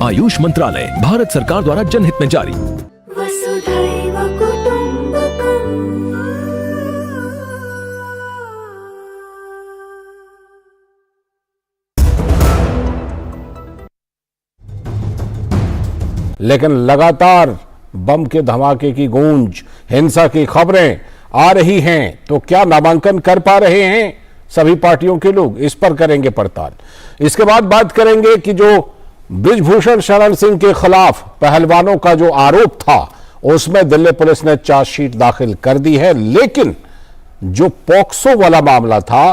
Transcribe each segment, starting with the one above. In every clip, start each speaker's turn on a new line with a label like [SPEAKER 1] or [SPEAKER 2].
[SPEAKER 1] आयुष मंत्रालय, भारत सरकार द्वारा जनहित में जारी।
[SPEAKER 2] वसुधैव कुटुम्बकम्।
[SPEAKER 3] लेकिन लगातार बम के धमाके की गूंज, हिंसा की खबरें आ रही हैं, तो क्या नामांकन कर पा रहे हैं सभी पार्टियों के लोग? इस पर करेंगे पड़ताल। इसके बाद बात करेंगे कि जो बृजभूषण शरण सिंह के खिलाफ पहलवानों का जो आरोप था, उसमें दिल्ली पुलिस ने चार्जशीट दाखिल कर दी है, लेकिन जो पॉक्सो वाला मामला था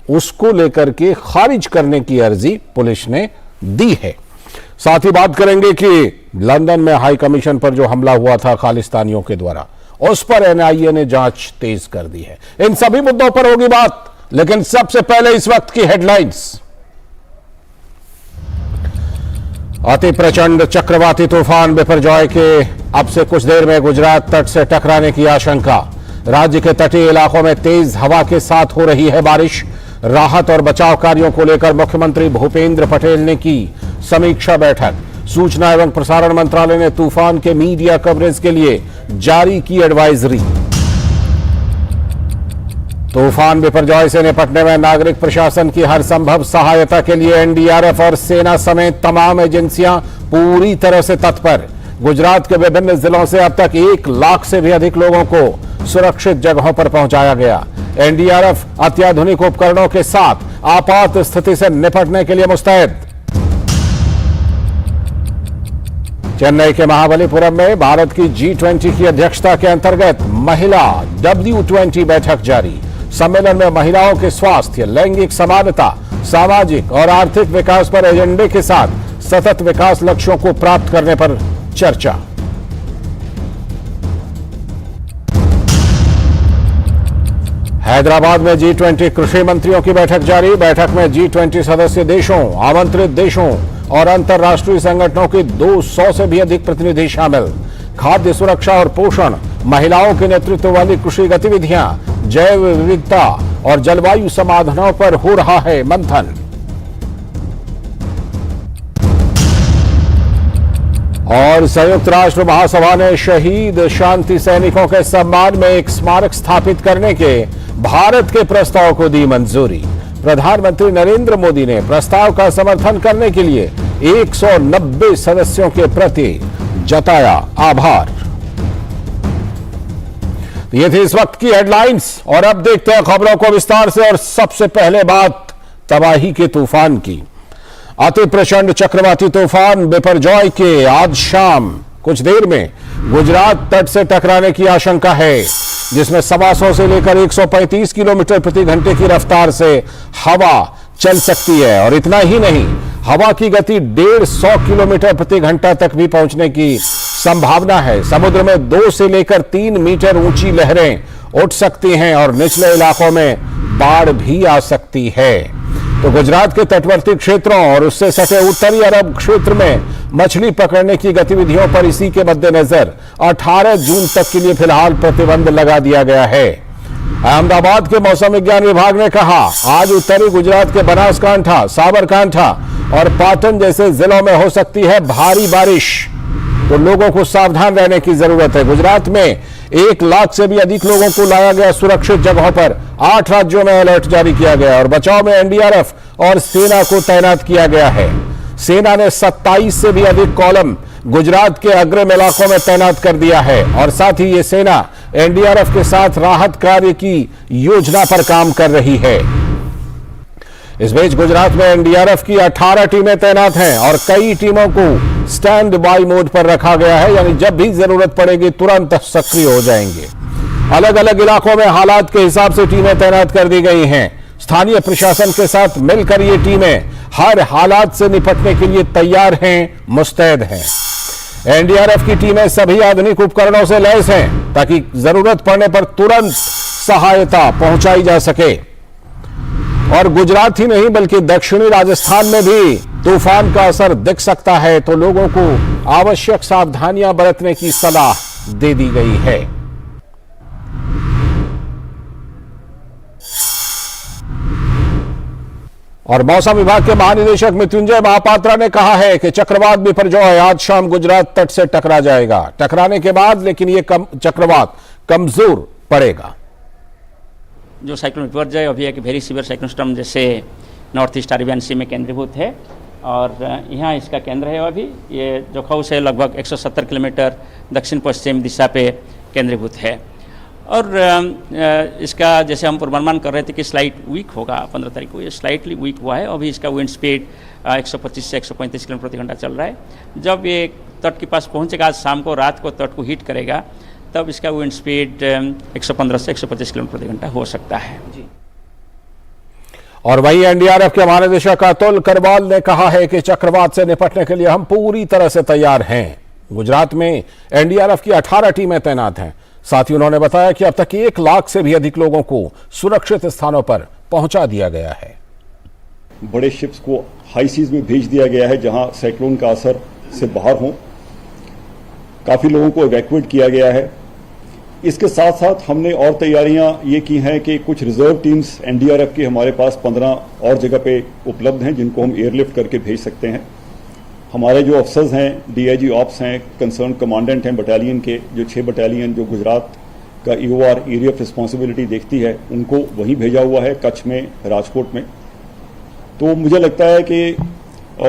[SPEAKER 3] उसको लेकर के खारिज करने की अर्जी पुलिस ने दी है। साथ ही बात करेंगे कि लंदन में हाई कमीशन पर जो हमला हुआ था खालिस्तानियों के द्वारा, उस पर एनआईए ने जांच तेज कर दी है। इन सभी मुद्दों पर होगी बात, लेकिन सबसे पहले इस वक्त की हेडलाइंस। अति प्रचंड चक्रवाती तूफान बिपरजॉय के अब से कुछ देर में गुजरात तट से टकराने की आशंका। राज्य के तटीय इलाकों में तेज हवा के साथ हो रही है बारिश। राहत और बचाव कार्यों को लेकर मुख्यमंत्री भूपेंद्र पटेल ने की समीक्षा बैठक। सूचना एवं प्रसारण मंत्रालय ने तूफान के मीडिया कवरेज के लिए जारी की एडवाइजरी। तूफान बिपरजॉय से निपटने में नागरिक प्रशासन की हर संभव सहायता के लिए एनडीआरएफ और सेना समेत तमाम एजेंसियां पूरी तरह से तत्पर। गुजरात के विभिन्न जिलों से अब तक 1 लाख से भी अधिक लोगों को सुरक्षित जगहों पर पहुंचाया गया। एनडीआरएफ अत्याधुनिक उपकरणों के साथ आपात स्थिति से निपटने के लिए मुस्तैद। चेन्नई के महाबलीपुरम में भारत की G20 की अध्यक्षता के अंतर्गत महिला W20 बैठक जारी। सम्मेलन में महिलाओं के स्वास्थ्य, लैंगिक समानता, सामाजिक और आर्थिक विकास पर एजेंडे के साथ सतत विकास लक्ष्यों को प्राप्त करने पर चर्चा। हैदराबाद में G20 कृषि मंत्रियों की बैठक जारी। बैठक में G20 सदस्य देशों, आमंत्रित देशों और अंतर्राष्ट्रीय संगठनों के 200 से भी अधिक प्रतिनिधि शामिल। खाद्य सुरक्षा और पोषण, महिलाओं के नेतृत्व वाली कृषि गतिविधियां, जैव विविधता और जलवायु समाधानों पर हो रहा है मंथन। और संयुक्त राष्ट्र महासभा ने शहीद शांति सैनिकों के सम्मान में एक स्मारक स्थापित करने के भारत के प्रस्ताव को दी मंजूरी। प्रधानमंत्री नरेंद्र मोदी ने प्रस्ताव का समर्थन करने के लिए 190 सदस्यों के प्रति जताया आभार। ये थी इस वक्त की हेडलाइंस, और अब देखते हैं खबरों को विस्तार से। और सबसे पहले बात तबाही के तूफान की। अति प्रचंड चक्रवाती तूफान बिपरजॉय के आज शाम कुछ देर में गुजरात तट से टकराने की आशंका है, जिसमें 125 से लेकर 135 किलोमीटर प्रति घंटे की रफ्तार से हवा चल सकती है। और इतना ही नहीं, हवा की गति 150 किलोमीटर प्रति घंटा तक भी पहुंचने की संभावना है। समुद्र में 2 से लेकर 3 मीटर ऊंची लहरें उठ सकती हैं और निचले इलाकों में बाढ़ भी आ सकती है। तो गुजरात के तटवर्ती क्षेत्रों और उससे सटे उत्तरी अरब क्षेत्र में मछली पकड़ने की गतिविधियों पर इसी के मद्देनजर 18 जून तक के लिए फिलहाल प्रतिबंध लगा दिया गया है। अहमदाबाद के मौसम विज्ञान विभाग ने कहा, आज उत्तरी गुजरात के बनासकांठा, साबरकांठा और पाटन जैसे जिलों में हो सकती है भारी बारिश, तो लोगों को सावधान रहने की जरूरत है। गुजरात में 1 लाख से भी अधिक लोगों को लाया गया सुरक्षित जगहों पर। 8 राज्यों में अलर्ट जारी किया गया और बचाव में एनडीआरएफ और सेना को तैनात किया गया है। सेना ने 27 से भी अधिक कॉलम गुजरात के अग्रिम इलाकों में तैनात कर दिया है और साथ ही ये सेना एनडीआरएफ के साथ राहत कार्य की योजना पर काम कर रही है। इस बीच गुजरात में एनडीआरएफ की 18 टीमें तैनात हैं और कई टीमों को स्टैंड बाय मोड पर रखा गया है, यानी जब भी जरूरत पड़ेगी तुरंत सक्रिय हो जाएंगे। अलग अलग इलाकों में हालात के हिसाब से टीमें तैनात कर दी गई हैं। स्थानीय प्रशासन के साथ मिलकर ये टीमें हर हालात से निपटने के लिए तैयार हैं, मुस्तैद हैं। एनडीआरएफ की टीमें सभी आधुनिक उपकरणों से लैस हैं ताकि जरूरत पड़ने पर तुरंत सहायता पहुंचाई जा सके। और गुजरात ही नहीं बल्कि दक्षिणी राजस्थान में भी तूफान का असर दिख सकता है, तो लोगों को आवश्यक सावधानियां बरतने की सलाह दे दी गई है। और मौसम विभाग के महानिदेशक मृत्युंजय महापात्रा ने कहा है कि चक्रवात बिपरजॉय आज शाम गुजरात तट से टकरा जाएगा। टकराने के बाद लेकिन ये चक्रवात कमजोर पड़ेगा।
[SPEAKER 4] जो साइक्लोन बिपरजॉय अभी एक वेरी सीवियर साइक्लोन सिस्टम जैसे नॉर्थ ईस्ट अरेबियन सी में केंद्रीभूत है और यहाँ इसका केंद्र है। अभी ये जोखाऊ से लगभग 170 किलोमीटर दक्षिण पश्चिम दिशा पे केंद्रीभूत है और इसका जैसे हम पूर्वानुमान कर रहे थे कि स्लाइट वीक होगा 15 तारीख को, ये स्लाइटली वीक हुआ है। अभी इसका विंड स्पीड 125 से 135 किलोमीटर प्रति घंटा चल रहा है। जब ये तट के पास पहुंचेगा आज शाम को, रात को तट को हिट करेगा, तब इसका विंड स्पीड 115 से 125 किलोमीटर प्रति घंटा हो सकता है जी।
[SPEAKER 3] और वहीं एनडीआरएफ के महानिदेशक अतुल करवाल ने कहा है कि चक्रवात से निपटने के लिए हम पूरी तरह से तैयार हैं। गुजरात में एनडीआरएफ की 18 टीमें तैनात हैं। साथ ही उन्होंने बताया कि अब तक 1 लाख से भी अधिक लोगों को सुरक्षित स्थानों पर पहुंचा दिया गया है।
[SPEAKER 5] बड़े शिप्स को हाई सीज में भेज दिया गया है जहां साइक्लोन का असर से बाहर हों। काफी लोगों को इवैक्यूएट किया गया है। इसके साथ साथ हमने और तैयारियां ये की हैं कि कुछ रिजर्व टीम्स एनडीआरएफ की हमारे पास 15 और जगह पे उपलब्ध हैं जिनको हम एयरलिफ्ट करके भेज सकते हैं। हमारे जो अफसर्स हैं, डीआईजी ऑप्स हैं, कंसर्न कमांडेंट हैं बटालियन के, जो 6 बटालियन जो गुजरात का ईओआर एरिया ऑफ रिस्पॉन्सिबिलिटी देखती है, उनको वहीं भेजा हुआ है, कच्छ में, राजकोट में। तो मुझे लगता है कि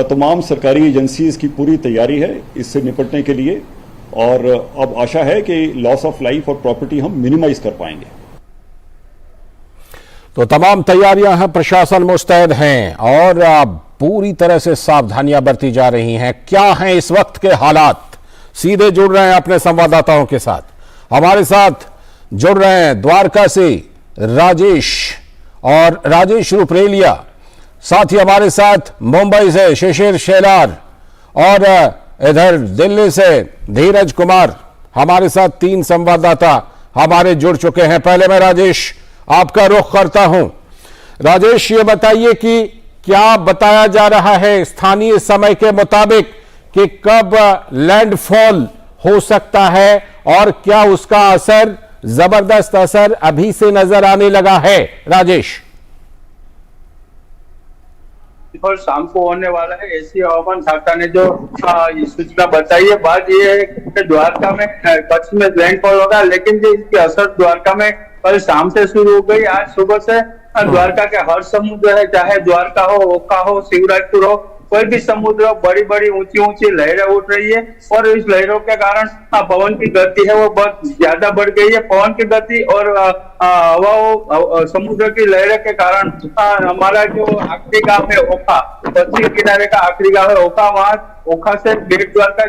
[SPEAKER 5] तमाम सरकारी एजेंसीज की पूरी तैयारी है इससे निपटने के लिए और अब आशा है कि लॉस ऑफ लाइफ और प्रॉपर्टी हम मिनिमाइज कर पाएंगे।
[SPEAKER 3] तो तमाम तैयारियां हैं, प्रशासन मुस्तैद हैं और पूरी तरह से सावधानियां बरती जा रही हैं। क्या हैं इस वक्त के हालात, सीधे जुड़ रहे हैं अपने संवाददाताओं के साथ। हमारे साथ जुड़ रहे हैं द्वारका से राजेश और राजेश रुपरेलिया, साथ ही हमारे साथ मुंबई से शिशिर शेलार और इधर दिल्ली से धीरज कुमार। हमारे साथ 3 संवाददाता हमारे जुड़ चुके हैं। पहले मैं राजेश आपका रुख करता हूं। राजेश, ये बताइए कि क्या बताया जा रहा है स्थानीय समय के मुताबिक कि कब लैंडफॉल हो सकता है और क्या उसका असर, जबरदस्त असर अभी से नजर आने लगा है? राजेश,
[SPEAKER 6] और शाम को होने वाला है, ऐसी हवामान शाखा ने जो सूचना बताई है। बात यह है कि द्वारका में, कच्छ में लैंडफॉल होगा, लेकिन जो इसकी असर द्वारका में कल शाम से शुरू हो गई। आज सुबह से द्वारका के हर समुद्र है, चाहे द्वारका हो, ओखा हो, शिवराजपुर हो, कोई भी समुद्र हो, बड़ी बड़ी ऊंची ऊंची लहरें उठ रही है और इस लहरों के कारण पवन की गति है वो बहुत ज्यादा बढ़ गई है। पवन की गति और हवा, समुद्र की लहरें के कारण हमारा जो आखिरी गांव है ओखा, पश्चिम किनारे का आखिरी गांव है ओखा, वहाँ ओखा से बेट द्वारका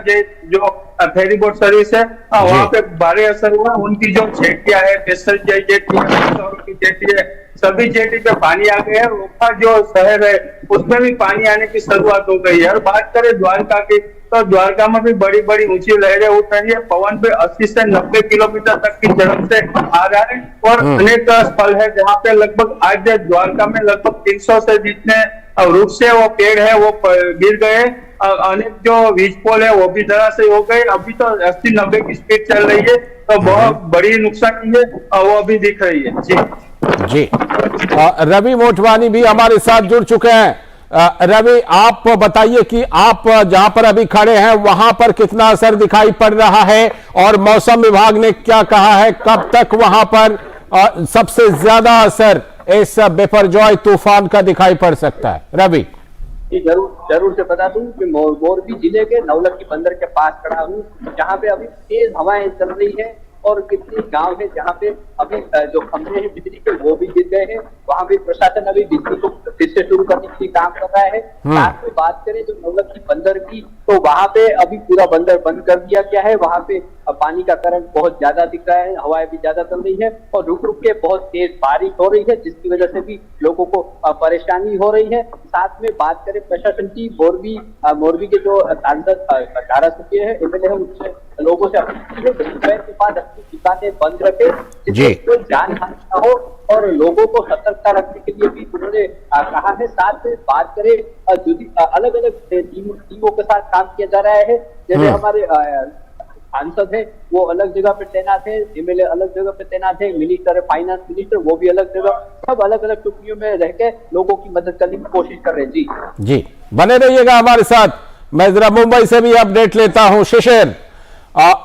[SPEAKER 6] जो फेरी बोट सर्विस है वहाँ पे भारी असर हुआ। उनकी जो जेटियां है, पेशल जेटी है, सभी जेटी पे पानी आ गया है। ओखा जो शहर है उसमें भी पानी आने की शुरुआत हो गई है। और बात करें द्वारका की, तो द्वारका में भी बड़ी बड़ी ऊंची लहरें उठ रही है। पवन पे 80 से 90 किलोमीटर तक की झड़प से आ रहा है और अनेक स्थल है जहाँ पे लगभग आज द्वारका में लगभग 300 से जितने वृक्ष है वो पेड़ है वो गिर गए। अनेक जो वीज पोल है वो भी धराशायी हो गए। अभी तो 80-90 की स्पीड चल रही है, तो बहुत बड़ी नुकसान है वो अभी दिख रही है। जी
[SPEAKER 3] रवि मोटवानी भी हमारे साथ जुड़ चुके हैं। रवि, आप बताइए कि आप जहां पर अभी खड़े हैं वहां पर कितना असर दिखाई पड़ रहा है और मौसम विभाग ने क्या कहा है, कब तक वहां पर सबसे ज्यादा असर इस बिपरजॉय तूफान का दिखाई पड़ सकता है? रवि,
[SPEAKER 7] जरूर से बता दूं कि मोरबी जिले के नवलखी बंदर के पास खड़ा हूँ, जहाँ पे अभी तेज हवाएं चल रही है और कितने गांव है जहाँ पे अभी जो खंभे हैं बिजली के वो भी गिर गए हैं। वहाँ भी प्रशासन अभी बिजली को फिर से शुरू करने के लिए काम कर रहा है। साथ में बात करें जो नवलखी बंदर की, तो वहाँ पे अभी पूरा बंदर बंद कर दिया गया है। वहाँ पे पानी का करंट बहुत ज्यादा दिख रहा है, हवाएं भी ज्यादा चल रही है और रुक रुक के बहुत तेज बारिश हो रही है, जिसकी वजह से भी लोगों को परेशानी हो रही है। साथ में बात करें प्रशासन की, मोरबी के जो सांसद धारासभ्य है, एमएलए है, उनसे लोगों से अपील की है दोपहर के बाद अपनी दुकानें बंद रखे, जिससे कोई जान हानि न हो और लोगों को सतर्कता रखने के लिए भी उन्होंने कहा है। साथ में बात करें अलग अलग टीमों के साथ काम किया जा रहा है, जैसे हमारे सांसद है वो अलग जगह पे तैनात है, एमएलए अलग जगह पे तैनात है, मिनिस्टर है, फाइनेंस मिनिस्टर वो भी अलग जगह, सब अलग अलग टुकड़ियों में रह के लोगों की मदद करने की कोशिश कर रहे हैं।
[SPEAKER 3] जी बने रहिएगा हमारे साथ। मैं जरा मुंबई से भी अपडेट लेता हूं। शिशिर,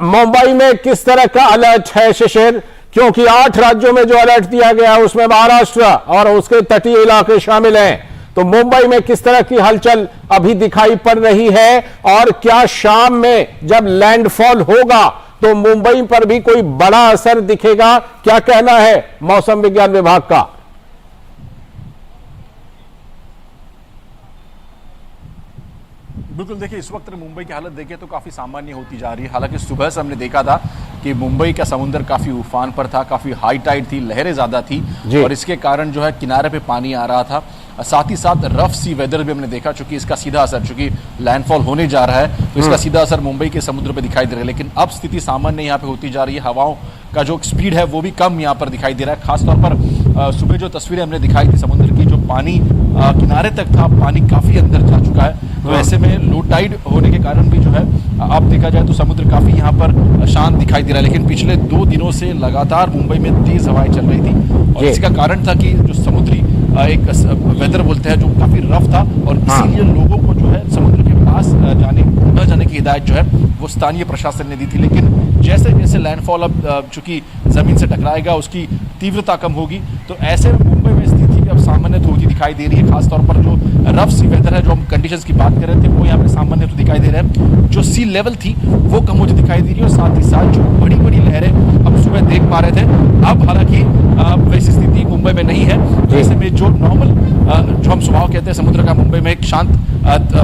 [SPEAKER 3] मुंबई में किस तरह का अलर्ट है शिशिर? क्योंकि 8 राज्यों में जो अलर्ट दिया गया है उसमें महाराष्ट्र और उसके तटीय इलाके शामिल हैं। तो मुंबई में किस तरह की हलचल अभी दिखाई पड़ रही है, और क्या शाम में जब लैंडफॉल होगा तो मुंबई पर भी कोई बड़ा असर दिखेगा? क्या कहना है मौसम विज्ञान विभाग का?
[SPEAKER 8] बिल्कुल, देखिए इस वक्त मुंबई की हालत देखें तो काफ़ी सामान्य होती जा रही है। हालांकि सुबह से हमने देखा था कि मुंबई का समुद्र काफ़ी उफान पर था, काफ़ी हाई टाइड थी, लहरें ज़्यादा थी और इसके कारण जो है किनारे पे पानी आ रहा था। साथ ही साथ रफ सी वेदर भी हमने देखा, चूंकि इसका सीधा असर, चूंकि लैंडफॉल होने जा रहा है तो इसका सीधा असर मुंबई के समुद्र पे दिखाई दे रहा है। लेकिन अब स्थिति सामान्य यहाँ पे होती जा रही है, हवाओं का जो स्पीड है वो भी कम यहाँ पर दिखाई दे रहा है। खासतौर पर सुबह जो तस्वीरें हमने दिखाई थी समुद्र की, जो पानी किनारे तक था, पानी काफ़ी अंदर जा चुका है। तो ऐसे में लो टाइड होने के कारण भी जो है अब देखा जाए तो समुद्र काफ़ी यहाँ पर शांत दिखाई दे रहा है। लेकिन पिछले 2 दिनों से लगातार मुंबई में तेज हवाएं चल रही थी और इसका कारण था कि जो समुद्री एक वेदर बोलते हैं जो काफ़ी रफ था और इसीलिए लोगों को जो है समुद्र के पास न जाने की हिदायत जो है वो स्थानीय प्रशासन ने दी थी। लेकिन जैसे जैसे लैंडफॉल अब चूंकि ज़मीन से टकराएगा उसकी तीव्रता कम होगी, तो ऐसे मुंबई में स्थिति भी अब सामान्य तो होती दिखाई दे रही है। खासतौर पर जो रफ सी वेदर है, जो हम कंडीशंस की बात कर रहे थे, वो यहाँ पे सामान्य तो दिखाई दे रहे हैं। जो सी लेवल थी वो कम होती दिखाई दे रही है और साथ ही साथ जो बड़ी बड़ी लहरें हम सुबह देख पा रहे थे, अब हालांकि वैसी स्थिति मुंबई में नहीं है। जैसे में जो नॉर्मल जो हम स्वभाव कहते हैं समुद्र का, मुंबई में एक शांत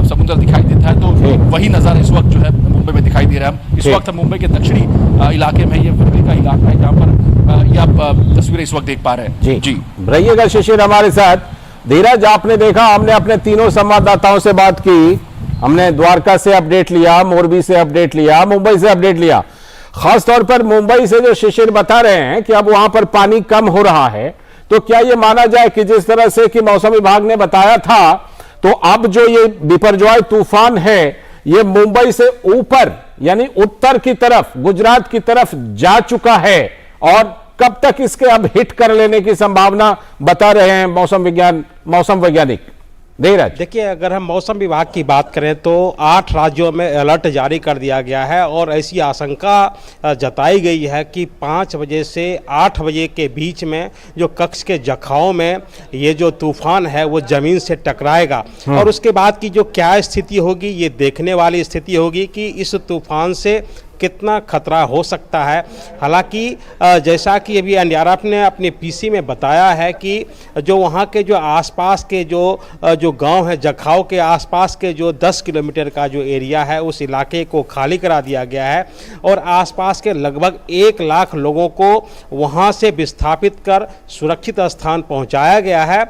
[SPEAKER 8] समुद्र दिखाई देता है, तो वही नज़ारा इस वक्त जो है मुंबई में दिखाई दे रहा है। इस वक्त हम मुंबई के दक्षिणी इलाके में, ये वर्ली का इलाका है जहाँ पर ये आप तस्वीरें इस वक्त देख पा रहे हैं। जी
[SPEAKER 3] रहिएगा शिशिर हमारे साथ। धीरज, आपने देखा, हमने अपने तीनों संवाददाताओं से बात की, हमने द्वारका से अपडेट लिया, मोरबी से अपडेट लिया, मुंबई से अपडेट लिया। खासतौर पर मुंबई से जो शिशिर बता रहे हैं कि अब वहां पर पानी कम हो रहा है, तो क्या यह माना जाए कि जिस तरह से कि मौसम विभाग ने बताया था, तो अब जो ये बिपरजॉय तूफान है ये मुंबई से ऊपर यानी उत्तर की तरफ, गुजरात की तरफ जा चुका है, और कब तक इसके अब हिट कर लेने की संभावना बता रहे हैं मौसम वैज्ञानिक?
[SPEAKER 9] देखिए, अगर हम मौसम विभाग की बात करें तो 8 राज्यों में अलर्ट जारी कर दिया गया है और ऐसी आशंका जताई गई है कि 5 बजे से 8 बजे के बीच में जो कक्ष के जखाओं में ये जो तूफान है वो ज़मीन से टकराएगा और उसके बाद की जो क्या स्थिति होगी, ये देखने वाली स्थिति होगी कि इस तूफान से कितना खतरा हो सकता है। हालांकि जैसा कि अभी एनडीआरएफ ने अपने पीसी में बताया है कि जो वहाँ के जो आसपास के जो गांव है, जखाओ के आसपास के जो 10 किलोमीटर का जो एरिया है उस इलाके को खाली करा दिया गया है और आसपास के लगभग 1 लाख लोगों को वहाँ से विस्थापित कर सुरक्षित स्थान पहुँचाया गया है।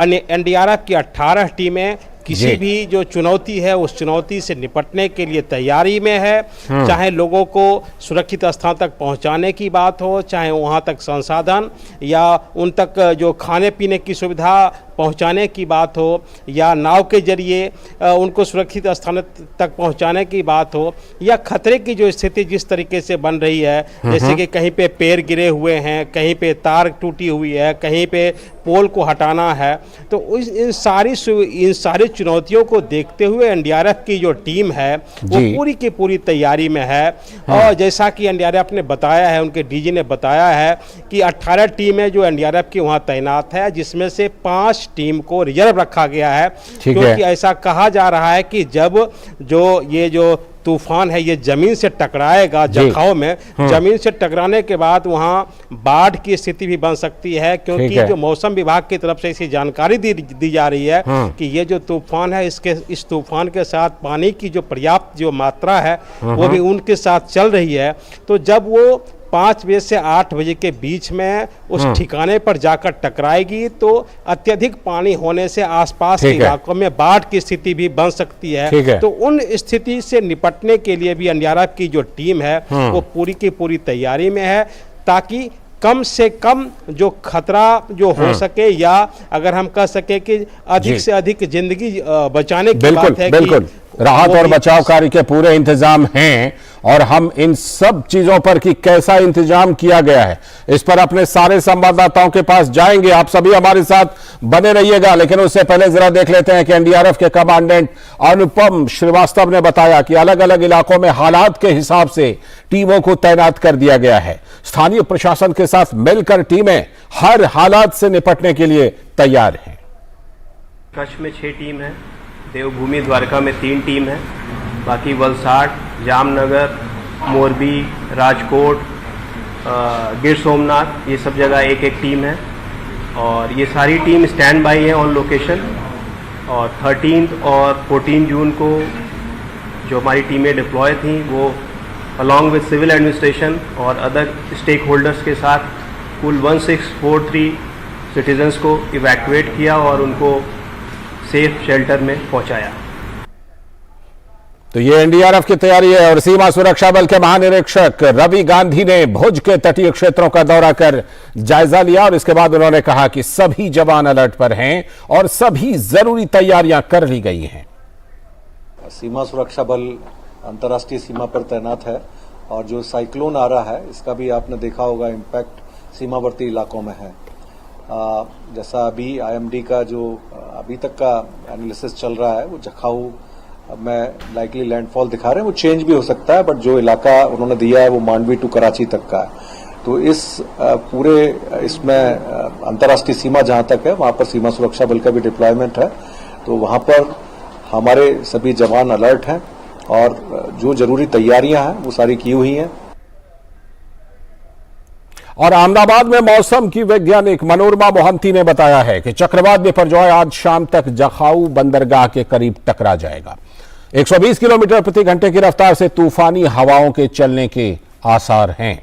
[SPEAKER 9] एनडीआरएफ की 18 टीमें किसी भी जो चुनौती है उस चुनौती से निपटने के लिए तैयारी में है, चाहे लोगों को सुरक्षित स्थान तक पहुंचाने की बात हो, चाहे वहां तक संसाधन या उन तक जो खाने पीने की सुविधा पहुंचाने की बात हो या नाव के जरिए उनको सुरक्षित स्थान तक पहुंचाने की बात हो, या खतरे की जो स्थिति जिस तरीके से बन रही है, जैसे कि कहीं पे पेड़ गिरे हुए हैं, कहीं पे तार टूटी हुई है, कहीं पे पोल को हटाना है, तो इन सारी चुनौतियों को देखते हुए एनडीआरएफ की जो टीम है वो पूरी की पूरी तैयारी में है। और जैसा कि एनडीआरएफ ने बताया है, उनके डीजी ने बताया है कि 18 टीमें जो एनडीआरएफ की वहाँ तैनात है, जिसमें से 5 टीम को रिजर्व रखा गया है, क्योंकि ऐसा कहा जा रहा है कि जब ये जो तूफान है ये जमीन से टकराएगा जखाओं में, जमीन से टकराने के बाद वहाँ बाढ़ की स्थिति भी बन सकती है, क्योंकि जो मौसम विभाग की तरफ से ऐसी जानकारी दी जा रही है कि ये जो तूफान है इस तूफान के साथ पानी की जो पर्याप्त जो मात्रा है वो भी उनके साथ चल रही है। तो जब वो 5 बजे से 8 बजे के बीच में उस ठिकाने पर जाकर टकराएगी तो अत्यधिक पानी होने से आसपास के इलाकों में बाढ़ की स्थिति भी बन सकती है। तो उन स्थिति से निपटने के लिए भी एनडीआरएफ की जो टीम है वो पूरी की पूरी तैयारी में है, ताकि कम से कम जो खतरा जो हो सके, या अगर हम कह सके कि अधिक से अधिक जिंदगी बचाने की बात है कि
[SPEAKER 3] राहत और बचाव कार्य के पूरे इंतजाम हैं और हम इन सब चीजों पर कि कैसा इंतजाम किया गया है इस पर अपने सारे संवाददाताओं के पास जाएंगे। आप सभी हमारे साथ बने रहिएगा, लेकिन उससे पहले जरा देख लेते हैं कि एनडीआरएफ के कमांडेंट अनुपम श्रीवास्तव ने बताया कि अलग अलग इलाकों में हालात के हिसाब से टीमों को तैनात कर दिया गया है। स्थानीय प्रशासन के साथ मिलकर टीमें हर हालात से निपटने के लिए तैयार हैं।
[SPEAKER 10] कच्छ में 6 टीम है, देवभूमि द्वारका में 3 टीम है, बाकी वलसाड, जामनगर, मोरबी, राजकोट, गिर सोमनाथ, ये सब जगह एक एक टीम है और ये सारी टीम स्टैंड बाई है ऑन लोकेशन। और 13 और 14 जून को जो हमारी टीमें डिप्लॉय थी वो अलॉन्ग विद सिविल एडमिनिस्ट्रेशन और अदर स्टेक होल्डर्स के साथ कुल 1643 सिटीजन्स को इवैक्यूएट किया और उनको सेफ शेल्टर में पहुंचाया।
[SPEAKER 3] तो ये एनडीआरएफ की तैयारी है। और सीमा सुरक्षा बल के महानिरीक्षक रवि गांधी ने भुज के तटीय क्षेत्रों का दौरा कर जायजा लिया और इसके बाद उन्होंने कहा कि सभी जवान अलर्ट पर हैं और सभी जरूरी तैयारियां कर ली गई हैं।
[SPEAKER 11] सीमा सुरक्षा बल अंतर्राष्ट्रीय सीमा पर तैनात है और जो साइक्लोन आ रहा है इसका भी आपने देखा होगा इम्पैक्ट सीमावर्ती इलाकों में है। जैसा अभी आईएमडी का जो अभी तक का एनालिसिस चल रहा है वो जखाऊ में लाइकली लैंडफॉल दिखा रहे हैं, वो चेंज भी हो सकता है, बट जो इलाका उन्होंने दिया है वो मांडवी टू कराची तक का है। तो इस पूरे इसमें अंतर्राष्ट्रीय सीमा जहां तक है वहां पर सीमा सुरक्षा बल का भी डिप्लॉयमेंट है। तो वहां पर हमारे सभी जवान अलर्ट हैं और जो जरूरी तैयारियां हैं वो सारी की हुई हैं।
[SPEAKER 3] और अहमदाबाद में मौसम की वैज्ञानिक मनोरमा मोहंती ने बताया है कि चक्रवात बिपरजॉय आज शाम तक जखाऊ बंदरगाह के करीब टकरा जाएगा। 120 किलोमीटर प्रति घंटे की रफ्तार से तूफानी हवाओं के चलने के आसार हैं।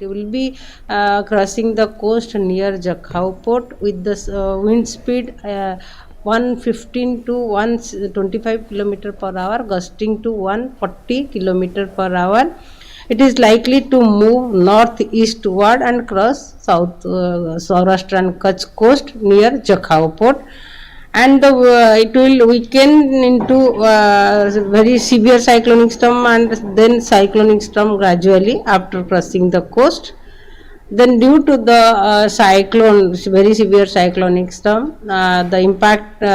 [SPEAKER 12] It will be crossing the coast near Jakhau port with the wind speed 115 to 125 km per hour, gusting to 140 km per hour. It is likely to move northeastward and cross south Saurashtra and Kutch coast near Jakhau port, and it will weaken into very severe cyclonic storm and then cyclonic storm gradually after crossing the coast. Then due to the cyclone, very severe cyclonic storm, the impact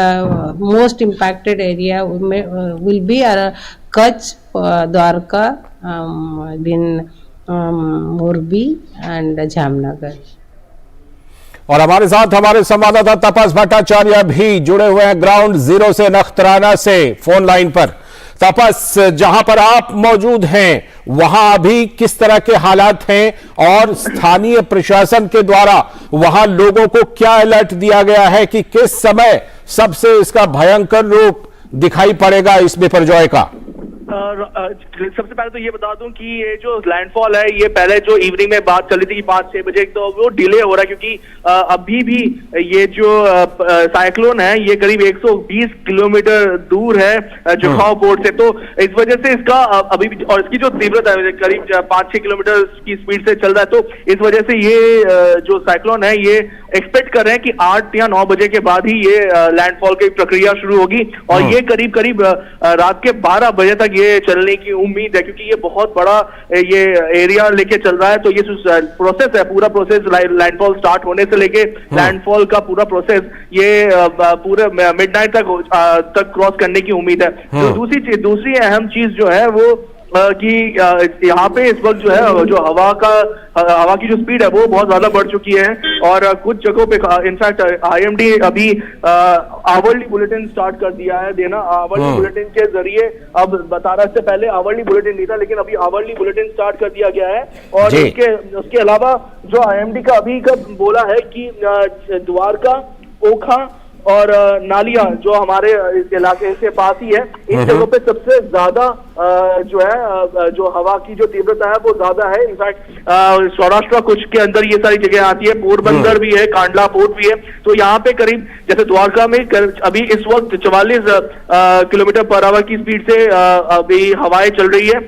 [SPEAKER 12] most impacted area will be Kutch, Dwarka, then Morbi and Jamnagar.
[SPEAKER 3] और हमारे साथ हमारे संवाददाता तपस भट्टाचार्य भी जुड़े हुए हैं ground zero से, नखत्राना से फोन लाइन पर। तपस, जहां पर आप मौजूद हैं वहां अभी किस तरह के हालात हैं और स्थानीय प्रशासन के द्वारा वहां लोगों को क्या अलर्ट दिया गया है कि किस समय सबसे इसका भयंकर रूप दिखाई पड़ेगा इस बिपरजॉय का?
[SPEAKER 13] सबसे पहले तो ये बता दूं कि ये जो लैंडफॉल है ये पहले जो इवनिंग में बात चल रही थी 5-6 बजे, तो वो डिले हो रहा है क्योंकि अभी भी ये जो साइक्लोन है ये करीब 120 किलोमीटर दूर है जखाऊ पोर्ट से। तो इस वजह से इसका अभी भी, और इसकी जो तीव्रता है करीब 5-6 किलोमीटर की स्पीड से चल रहा है, तो इस वजह से ये जो साइक्लोन है ये एक्सपेक्ट कर रहे हैं कि 8 या 9 बजे के बाद ही ये लैंडफॉल की प्रक्रिया शुरू होगी और ये करीब करीब रात के 12 बजे तक ये चलने की उम्मीद है, क्योंकि ये बहुत बड़ा ये एरिया लेके चल रहा है। तो ये प्रोसेस है, पूरा प्रोसेस लैंडफॉल स्टार्ट होने से लेके लैंडफॉल का पूरा प्रोसेस ये पूरे मिडनाइट तक क्रॉस करने की उम्मीद है। तो दूसरी अहम चीज जो है वो कि यहाँ पे इस वक्त जो है जो हवा की जो स्पीड है वो बहुत ज्यादा बढ़ चुकी है और कुछ जगहों पे इनफैक्ट आईएमडी अभी आवरली बुलेटिन स्टार्ट कर दिया है देना। आवरली बुलेटिन के जरिए, अब बता रहा, इससे पहले आवरली बुलेटिन नहीं था लेकिन अभी आवरली बुलेटिन स्टार्ट कर दिया गया है। और उसके अलावा जो आईएमडी का अभी का बोला है कि द्वारका, ओखा और नालिया जो हमारे इलाके से पास ही है, इन जगहों पे सबसे ज्यादा जो है जो हवा की जो तीव्रता है वो ज्यादा है। इनफैक्ट सौराष्ट्र कुछ के अंदर ये सारी जगह आती है, पोरबंदर भी है, कांडला पोर्ट भी है। तो यहाँ पे करीब जैसे द्वारका में अभी इस वक्त 44 किलोमीटर पर आवर की स्पीड से अभी हवाएं चल रही है।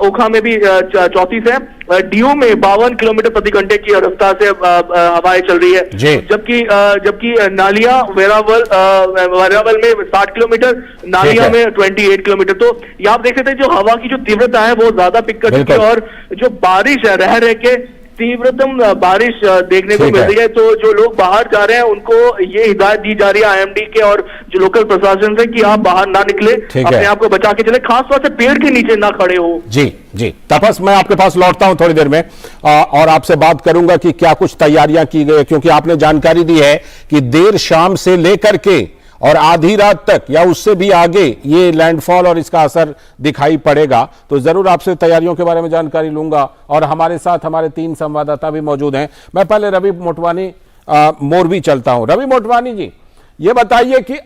[SPEAKER 13] ओखा में भी 34 है, डीयू में 52 किलोमीटर प्रति घंटे की रफ्तार से हवाएं चल रही है। जबकि जबकि नालियां वेरावल में 60 किलोमीटर, नालियां में 28 किलोमीटर। तो ये आप देख सकते हैं जो हवा की जो तीव्रता है वो ज्यादा पिक कर चुकी है, और जो बारिश है रह के तीव्रतम बारिश देखने को मिल रही है। तो जो लोग बाहर जा रहे हैं उनको ये हिदायत दी जा रही है IMD के और जो लोकल प्रशासन से कि आप बाहर ना निकले, अपने आप को बचा के चले, खासतौर से पेड़ के नीचे ना खड़े हो।
[SPEAKER 3] जी जी, तपस मैं आपके पास लौटता हूं थोड़ी देर में और आपसे बात करूंगा कि क्या कुछ तैयारियां की गई, क्योंकि आपने जानकारी दी है कि देर शाम से लेकर के और आधी रात तक या उससे भी आगे ये लैंडफॉल और इसका असर दिखाई पड़ेगा। तो जरूर आपसे तैयारियों के बारे में जानकारी लूंगा, और हमारे साथ हमारे 3 संवाददाता भी मौजूद हैं। मैं पहले रवि मोटवानी मोरबी चलता हूं। रवि मोटवानी जी, ये बताइए कि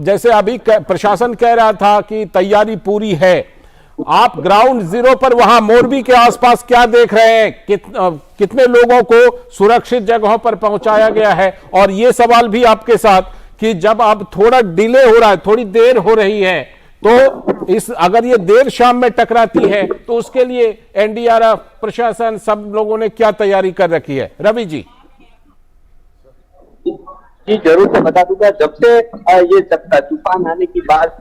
[SPEAKER 3] जैसे अभी प्रशासन कह रहा था कि तैयारी पूरी है, आप ग्राउंड जीरो पर वहां मोरबी के आसपास क्या देख रहे हैं? कितने लोगों को सुरक्षित जगहों पर पहुंचाया गया है? और ये सवाल भी आपके साथ कि जब अब थोड़ा डिले हो रहा है, थोड़ी देर हो रही है, तो अगर ये देर शाम में टकराती है तो उसके लिए NDRF प्रशासन सब लोगों ने क्या तैयारी कर रखी है? रवि जी।
[SPEAKER 7] जी जरूर से बता दूंगा, जब से ये तूफान आने की बात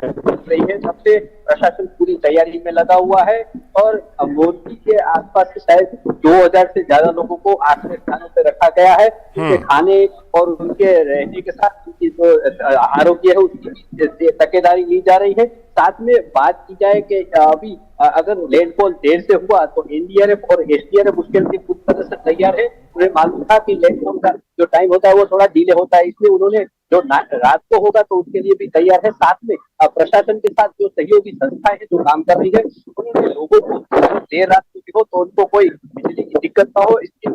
[SPEAKER 7] रही है तब से प्रशासन पूरी तैयारी में लगा हुआ है, और मोरबी के आसपास से शायद 2000 से ज्यादा लोगों को आश्रय स्थानों पे रखा गया है। उनके खाने और उनके रहने के साथ उनकी जो आरोग्य है उसकी तकेदारी ली जा रही है। साथ में बात की जाए कि अभी अगर लैंडफॉल देर से हुआ तो NDRF और SDRF उसके लिए पूरी तरह से तैयार है। उन्हें मालूम था कि लैंडफॉल का जो टाइम होता है वो थोड़ा डिले होता है, इसलिए उन्होंने जो रात को होगा तो उसके लिए भी तैयार है। साथ में प्रशासन के साथ जो सहयोगी संस्थाएं हैं जो काम कर रही है, उन्होंने लोगों को देर रात को भी हो तो उनको कोई बिजली की दिक्कत ना हो, इसकी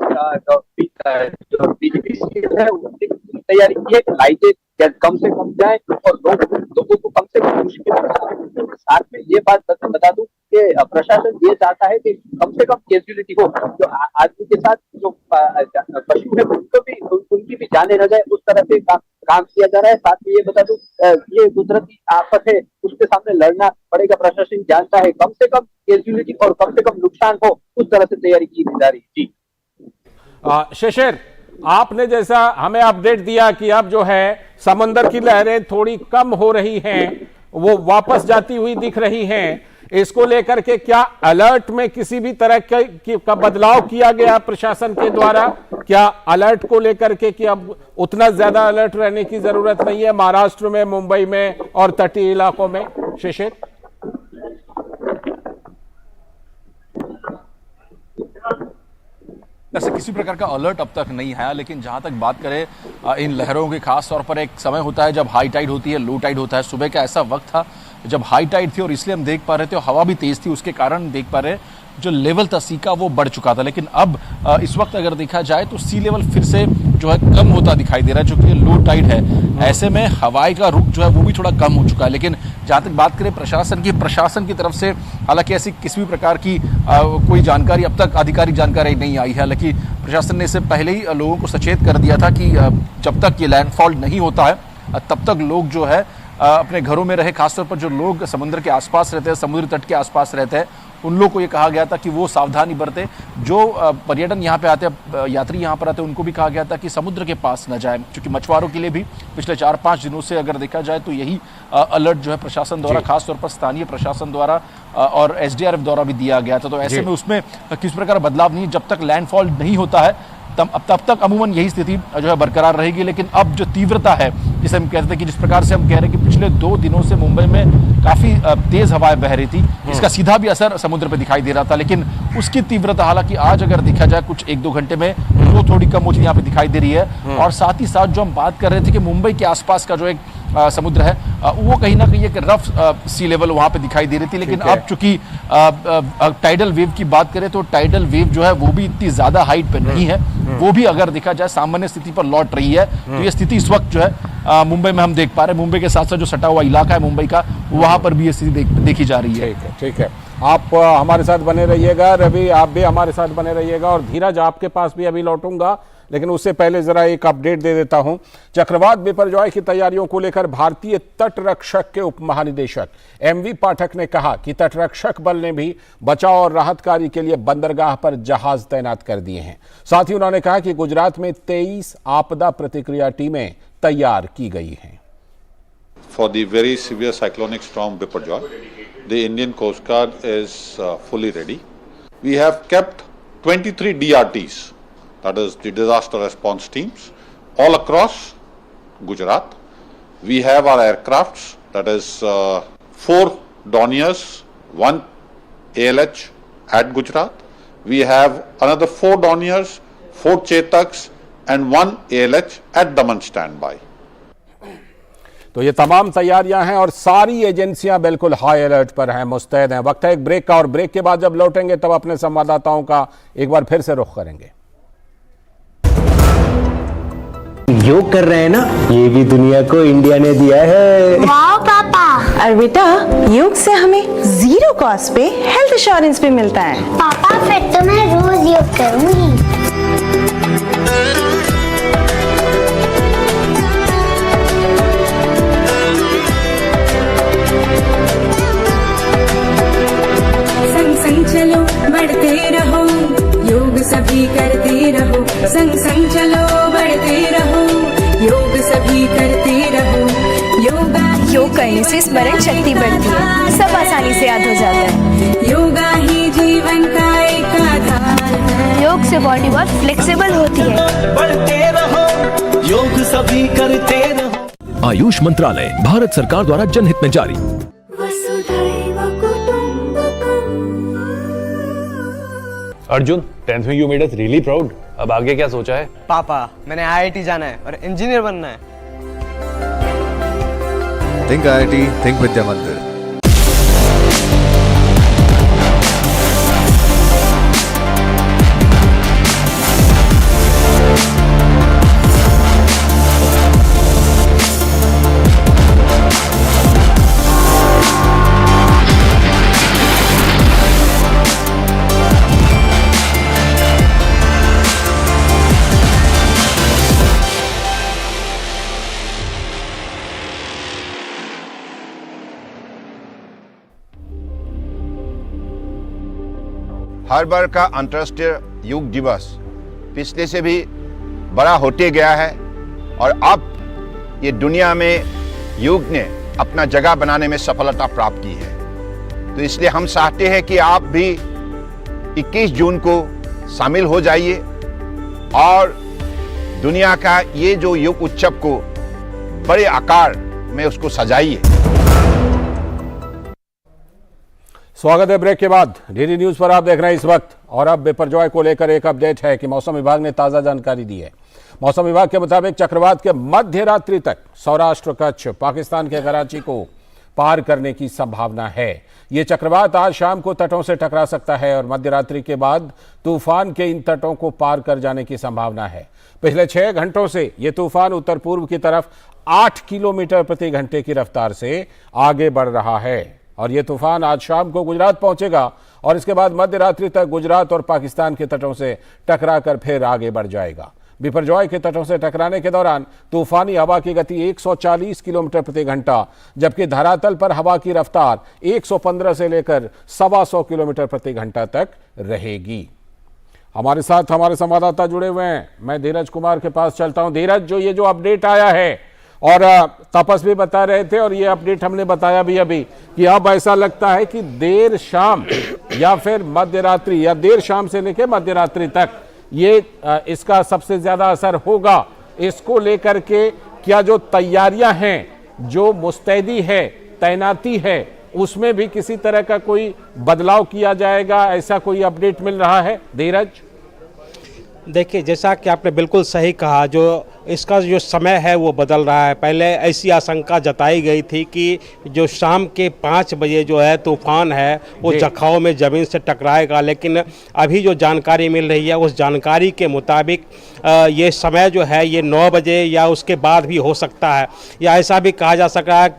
[SPEAKER 7] जो बिजली है उसकी तैयारी की है कि लाइटें कम से कम जाए और लोगों को कम से कम मुश्किल। साथ में ये बात बता दूं कि प्रशासन ये चाहता है कि कम से कम कैजुअलिटी हो, जो आदमी के साथ जो पशु है उनकी भी जाने न जाए, उस तरह से काम किया जा रहा है। साथ में ये बता दूं ये कुदरती आफत है, उसके सामने लड़ना पड़ेगा, प्रशासन जानता है, कम से कम कैजुअलिटी और कम से कम नुकसान हो उस तरह से तैयारी की जा रही है। जी
[SPEAKER 3] शेषर, आपने जैसा हमें अपडेट दिया कि अब जो है समंदर की लहरें थोड़ी कम हो रही हैं, वो वापस जाती हुई दिख रही हैं, इसको लेकर के क्या अलर्ट में किसी भी तरह का बदलाव किया गया प्रशासन के द्वारा? क्या अलर्ट को लेकर के कि अब उतना ज्यादा अलर्ट रहने की जरूरत नहीं है महाराष्ट्र में, मुंबई में और तटीय इलाकों में? शिशिर,
[SPEAKER 8] ऐसे किसी प्रकार का अलर्ट अब तक नहीं है, लेकिन जहां तक बात करें इन लहरों की, खास तौर पर एक समय होता है जब हाई टाइड होती है, लो टाइड होता है। सुबह का ऐसा वक्त था जब हाई टाइड थी और इसलिए हम देख पा रहे थे, और हवा भी तेज थी, उसके कारण देख पा रहे जो लेवल था सी का वो बढ़ चुका था। लेकिन अब इस वक्त अगर देखा जाए तो सी लेवल फिर से जो है कम होता दिखाई दे रहा है, जो कि लो टाइड है। ऐसे में हवाई का रुख जो है वो भी थोड़ा कम हो चुका है। लेकिन जहां तक बात करें प्रशासन की तरफ से हालांकि ऐसी किसी भी प्रकार की कोई जानकारी अब तक आधिकारिक जानकारी नहीं आई है। हालांकि प्रशासन ने इससे पहले ही लोगों को सचेत कर दिया था कि जब तक ये लैंडफॉल नहीं होता है तब तक लोग जो है अपने घरों में रहे। खासतौर पर जो लोग समुद्र के आसपास रहते हैं, समुद्री तट के आसपास रहते हैं, उन लोगों को ये कहा गया था कि वो सावधानी बरते। जो पर्यटन यहाँ पे आते हैं, यात्री यहाँ पर आते हैं, उनको भी कहा गया था कि समुद्र के पास न जाएं, क्योंकि मछुआरों के लिए भी पिछले 4-5 दिनों से अगर देखा जाए तो यही अलर्ट जो है प्रशासन द्वारा, खासतौर पर स्थानीय प्रशासन द्वारा और SDRF द्वारा भी दिया गया था। तो ऐसे में उसमें किसी प्रकार बदलाव नहीं, जब तक लैंडफॉल नहीं होता है तब तक अमूमन यही स्थिति जो है बरकरार रहेगी। लेकिन अब जो तीव्रता है, जिसे हम कहते हैं कि जिस प्रकार से हम कह रहे हैं कि पिछले 2 दिनों से मुंबई में काफी तेज हवाएं बह रही थी, इसका सीधा भी असर समुद्र पे दिखाई दे रहा था। लेकिन उसकी तीव्रता हालांकि आज अगर देखा जाए कुछ 1-2 घंटे में वो थोड़ी कम होती यहाँ पे दिखाई दे रही है। और साथ ही साथ जो हम बात कर रहे थे कि मुंबई के आसपास का जो एक समुद्र है वो कहीं ना कहीं एक रफ सी लेवल वहां पे दिखाई दे रही थी। लेकिन अब चूंकि टाइडल वेव की बात करें तो टाइडल वेव जो है वो भी इतनी ज्यादा हाइट पे नहीं है, वो भी अगर देखा जाए सामान्य स्थिति पर लौट रही है। तो ये स्थिति इस वक्त जो है मुंबई में हम देख पा रहे हैं। मुंबई के साथ साथ जो सटा हुआ इलाका है मुंबई का, वहां पर भी ये स्थिति देखी जा रही है।
[SPEAKER 3] ठीक है, आप हमारे साथ बने रहिएगा। रवि, आप भी हमारे साथ बने रहिएगा। और धीरज, आपके पास भी अभी लौटूंगा। लेकिन उससे पहले जरा एक अपडेट दे देता हूं। चक्रवात बिपरजॉय की तैयारियों को लेकर भारतीय तटरक्षक के उप महानिदेशक एमवी पाठक ने कहा कि तटरक्षक बल ने भी बचाव और राहत कार्य के लिए बंदरगाह पर जहाज तैनात कर दिए हैं। साथ ही उन्होंने कहा कि गुजरात में 23 आपदा प्रतिक्रिया टीमें तैयार की गई हैं।
[SPEAKER 14] For the very severe cyclonic storm Biparjoy, the Indian Coast Guard is fully ready. We have kept 23 DRTs, that is the disaster response teams, all across Gujarat. We have our aircrafts, that is 4 Dorniers, 1 ALH at Gujarat. We have another 4 Dorniers, 4 Chetaks and 1 ALH at Daman standby.
[SPEAKER 3] तो ये तमाम तैयारियां हैं और सारी एजेंसियां बिल्कुल high alert पर हैं, मुस्तैद हैं। वक्त है एक ब्रेक का, और ब्रेक के बाद जब लौटेंगे तब अपने संवाददाताओं का एक बार फिर से रुख करेंगे।
[SPEAKER 15] योग कर रहे हैं ना, ये भी दुनिया को इंडिया ने दिया है।
[SPEAKER 16] वाह पापा। और बेटा, योग से हमें 0 कॉस्ट पे हेल्थ इंश्योरेंस भी मिलता है।
[SPEAKER 2] पापा फिर तो मैं रोज योग करूंगी।
[SPEAKER 17] संग चलो बढ़ते रहो, योग सभी करते रहो। संग संग चलो बढ़ते रहो, योग सभी करते रहो।
[SPEAKER 16] योग करने से स्मरण शक्ति बढ़ती है, सब आसानी से याद हो जाता है।
[SPEAKER 17] योगा ही जीवन का एक आधार है।
[SPEAKER 16] योग से बॉडी बहुत फ्लेक्सिबल होती है।
[SPEAKER 15] बढ़ते रहो, योग सभी करते रहो।
[SPEAKER 1] आयुष मंत्रालय, भारत सरकार द्वारा जनहित में जारी।
[SPEAKER 2] वसुधैव कुटुंबकम्।
[SPEAKER 18] अर्जुन, 10th में you made us really proud. अब आगे क्या सोचा है?
[SPEAKER 19] पापा, मैंने IIT जाना है और इंजीनियर बनना है।
[SPEAKER 20] थिंक IIT, थिंक विद्या मंदिर।
[SPEAKER 21] हर बार का अंतर्राष्ट्रीय योग दिवस पिछले से भी बड़ा होते गया है और अब ये दुनिया में योग ने अपना जगह बनाने में सफलता प्राप्त की है। तो इसलिए हम चाहते हैं कि आप भी 21 जून को शामिल हो जाइए और दुनिया का ये जो योग उत्सव को बड़े आकार में उसको सजाइए।
[SPEAKER 3] स्वागत है ब्रेक के बाद। डीडी न्यूज पर आप देख रहे हैं इस वक्त, और अब बिपरजॉय को लेकर एक अपडेट है कि मौसम विभाग ने ताजा जानकारी दी है। मौसम विभाग के मुताबिक चक्रवात के मध्य रात्रि तक सौराष्ट्र, कच्छ, पाकिस्तान के कराची को पार करने की संभावना है। यह चक्रवात आज शाम को तटों से टकरा सकता है और मध्य रात्रि के बाद तूफान के इन तटों को पार कर जाने की संभावना है। पिछले 6 घंटों से यह तूफान उत्तर पूर्व की तरफ 8 किलोमीटर प्रति घंटे की रफ्तार से आगे बढ़ रहा है और यह तूफान आज शाम को गुजरात पहुंचेगा और इसके बाद मध्य रात्रि तक गुजरात और पाकिस्तान के तटों से टकराकर फिर आगे बढ़ जाएगा। बिपरजॉय के तटों से टकराने के दौरान तूफानी हवा की गति 140 किलोमीटर प्रति घंटा, जबकि धरातल पर हवा की रफ्तार 115 से लेकर 125 किलोमीटर प्रति घंटा तक रहेगी। हमारे साथ हमारे संवाददाता जुड़े हुए हैं। मैं धीरज कुमार के पास चलता हूं। धीरज, ये जो अपडेट आया है, और तपस भी बता रहे थे और ये अपडेट हमने बताया भी अभी कि अब ऐसा लगता है कि देर शाम या फिर मध्य रात्रि या देर शाम से लेकर मध्य रात्रि तक ये इसका सबसे ज्यादा असर होगा। इसको लेकर के क्या जो तैयारियां हैं, जो मुस्तैदी है, तैनाती है, उसमें भी किसी तरह का कोई बदलाव किया जाएगा, ऐसा कोई अपडेट मिल रहा है? धीरज,
[SPEAKER 9] देखिए, जैसा कि आपने बिल्कुल सही कहा, जो इसका जो समय है वो बदल रहा है। पहले ऐसी आशंका जताई गई थी कि जो शाम के 5 बजे जो है तूफान है वो जखाओ में ज़मीन से टकराएगा, लेकिन अभी जो जानकारी मिल रही है उस जानकारी के मुताबिक ये समय जो है ये 9 बजे या उसके बाद भी हो सकता है, या ऐसा भी कहा जा सकता है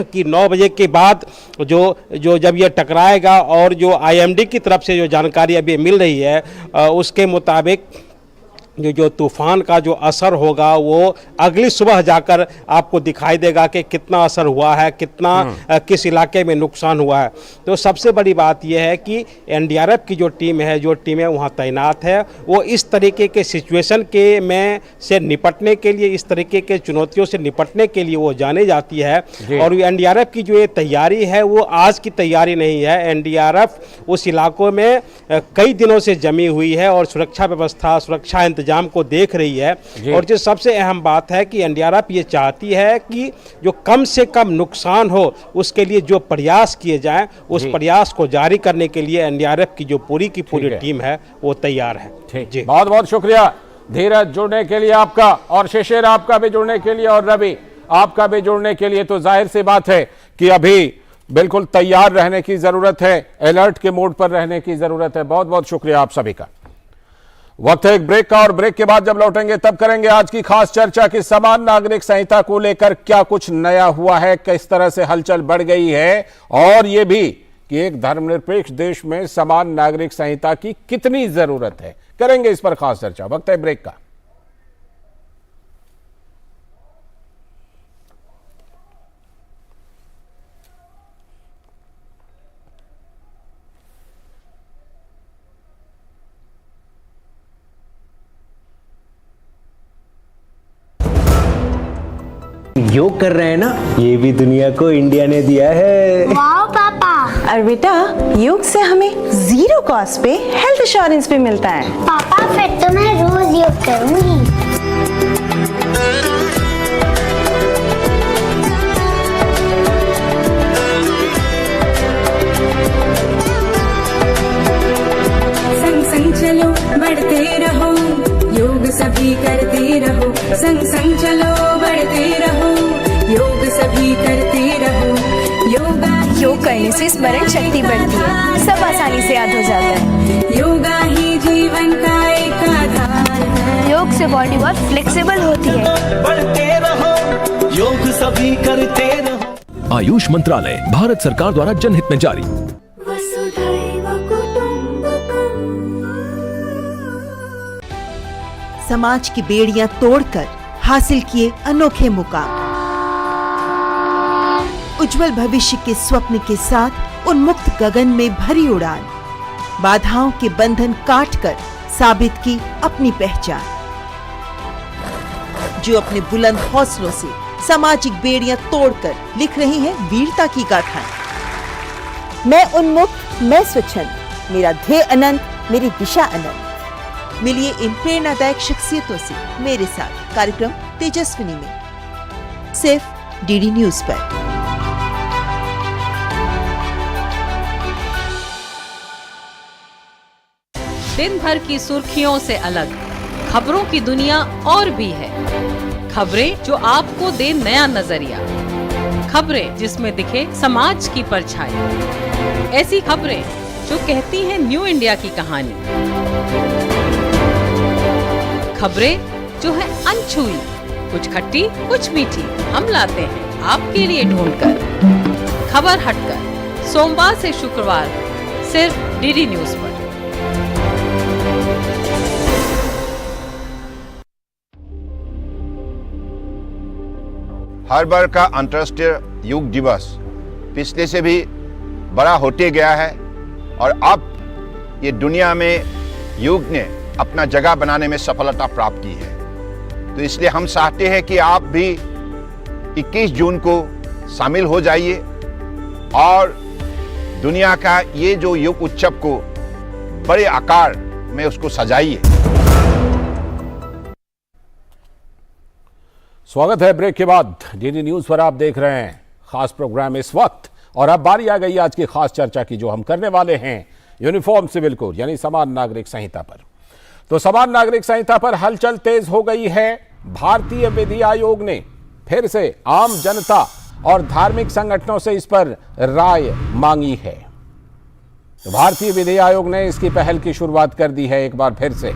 [SPEAKER 9] कि 9 बजे के बाद जो जब ये टकराएगा, और जो IMD की तरफ से जो जानकारी अभी मिल रही है उसके मुताबिक जो तूफान का जो असर होगा वो अगली सुबह जाकर आपको दिखाई देगा कि कितना असर हुआ है, कितना किस इलाके में नुकसान हुआ है। तो सबसे बड़ी बात यह है कि एनडीआरएफ की जो टीम है, जो टीमें वहाँ तैनात है, वो इस तरीके के सिचुएशन के में से निपटने के लिए, इस तरीके के चुनौतियों से निपटने के लिए वो जाने जाती है। और एनडीआरएफ की जो ये तैयारी है वो आज की तैयारी नहीं है। एनडीआरएफ उस इलाकों में कई दिनों से जमी हुई है और सुरक्षा व्यवस्था, सुरक्षा इंतजाम को देख रही है। और जो सबसे अहम बात है कि एनडीआरएफ ये चाहती है कि जो कम से कम नुकसान हो उसके लिए जो प्रयास किए जाएं, उस प्रयास को जारी करने के लिए एनडीआरएफ की जो पूरी की पूरी टीम है वो तैयार है।
[SPEAKER 3] जी, बहुत बहुत शुक्रिया धीरज जुड़ने के लिए आपका, और शिशिर आपका भी जुड़ने के लिए, और रवि आपका भी जुड़ने के लिए। तो जाहिर सी बात है कि अभी बिल्कुल तैयार रहने की जरूरत है, अलर्ट के मोड पर रहने की जरूरत है। बहुत बहुत शुक्रिया आप सभी का। वक्त है एक ब्रेक का, और ब्रेक के बाद जब लौटेंगे तब करेंगे आज की खास चर्चा की समान नागरिक संहिता को लेकर क्या कुछ नया हुआ है, किस तरह से हलचल बढ़ गई है, और यह भी कि एक धर्मनिरपेक्ष देश में समान नागरिक संहिता की कितनी जरूरत है। करेंगे इस पर खास चर्चा। वक्त है ब्रेक का।
[SPEAKER 15] योग कर रहे हैं ना, ये भी दुनिया को इंडिया ने दिया है।
[SPEAKER 16] वाह पापा। और बेटा योग से हमें 0 कॉस्ट पे हेल्थ इंश्योरेंस भी मिलता है।
[SPEAKER 2] पापा फिर तो मैं रोज योग करूंगी।
[SPEAKER 17] संग संग चलो बढ़ते रहो, योग सभी करते रहो। संग संग चलो बढ़ते रहो, योग सभी करते रहो।
[SPEAKER 16] योग करने से स्मरण शक्ति बढ़ती है, सब आसानी से याद हो जाता है।
[SPEAKER 17] योगा ही जीवन का एक आधार है।
[SPEAKER 16] योग से बॉडी बहुत फ्लेक्सिबल होती है।
[SPEAKER 4] बढ़ते रहो, योग सभी करते रहो।
[SPEAKER 1] आयुष मंत्रालय, भारत सरकार द्वारा जनहित में जारी।
[SPEAKER 2] वसुधैव कुटुंबकम्।
[SPEAKER 22] समाज की बेड़ियां तोड़कर हासिल किए अनोखे मुकाम, उज्जवल भविष्य के स्वप्न के साथ उन्मुक्त गगन में भरी उड़ान, बाधाओं के बंधन काटकर साबित की अपनी पहचान। जो अपने बुलंद हौसलों से सामाजिक बेड़ियां तोड़कर लिख रही हैं वीरता की गाथाएं।
[SPEAKER 16] मैं उन्मुक्त, मैं स्वच्छंद, मेरा ध्येय अनंत, मेरी दिशा अनंत।
[SPEAKER 22] मिलिए इन प्रेरणादायक शख्सियतों से मेरे साथ कार्यक्रम तेजस्विनी में, सिर्फ डीडी न्यूज पर।
[SPEAKER 23] दिन भर की सुर्खियों से अलग खबरों की दुनिया और भी है। खबरें जो आपको दे नया नजरिया, खबरें जिसमें दिखे समाज की परछाई, ऐसी खबरें जो कहती हैं न्यू इंडिया की कहानी। खबरें जो है अनछुई, कुछ खट्टी कुछ मीठी, हम लाते हैं आपके लिए ढूंढकर। खबर हटकर सोमवार से शुक्रवार सिर्फ डीडी न्यूज पर।
[SPEAKER 21] हर बार का अंतर्राष्ट्रीय योग दिवस पिछले से भी बड़ा होते गया है, और अब ये दुनिया में योग ने अपना जगह बनाने में सफलता प्राप्त की है। तो इसलिए हम चाहते हैं कि आप भी 21 जून को शामिल हो जाइए और दुनिया का ये जो योग उत्सव को बड़े आकार में उसको सजाइए।
[SPEAKER 3] स्वागत है ब्रेक के बाद। डीडी न्यूज पर आप देख रहे हैं खास प्रोग्राम इस वक्त, और अब बारी आ गई आज की खास चर्चा की, जो हम करने वाले हैं यूनिफॉर्म सिविल कोड यानी समान नागरिक संहिता पर। तो समान नागरिक संहिता पर हलचल तेज हो गई है। भारतीय विधि आयोग ने फिर से आम जनता और धार्मिक संगठनों से इस पर राय मांगी है। तो भारतीय विधि आयोग ने इसकी पहल की शुरुआत कर दी है एक बार फिर से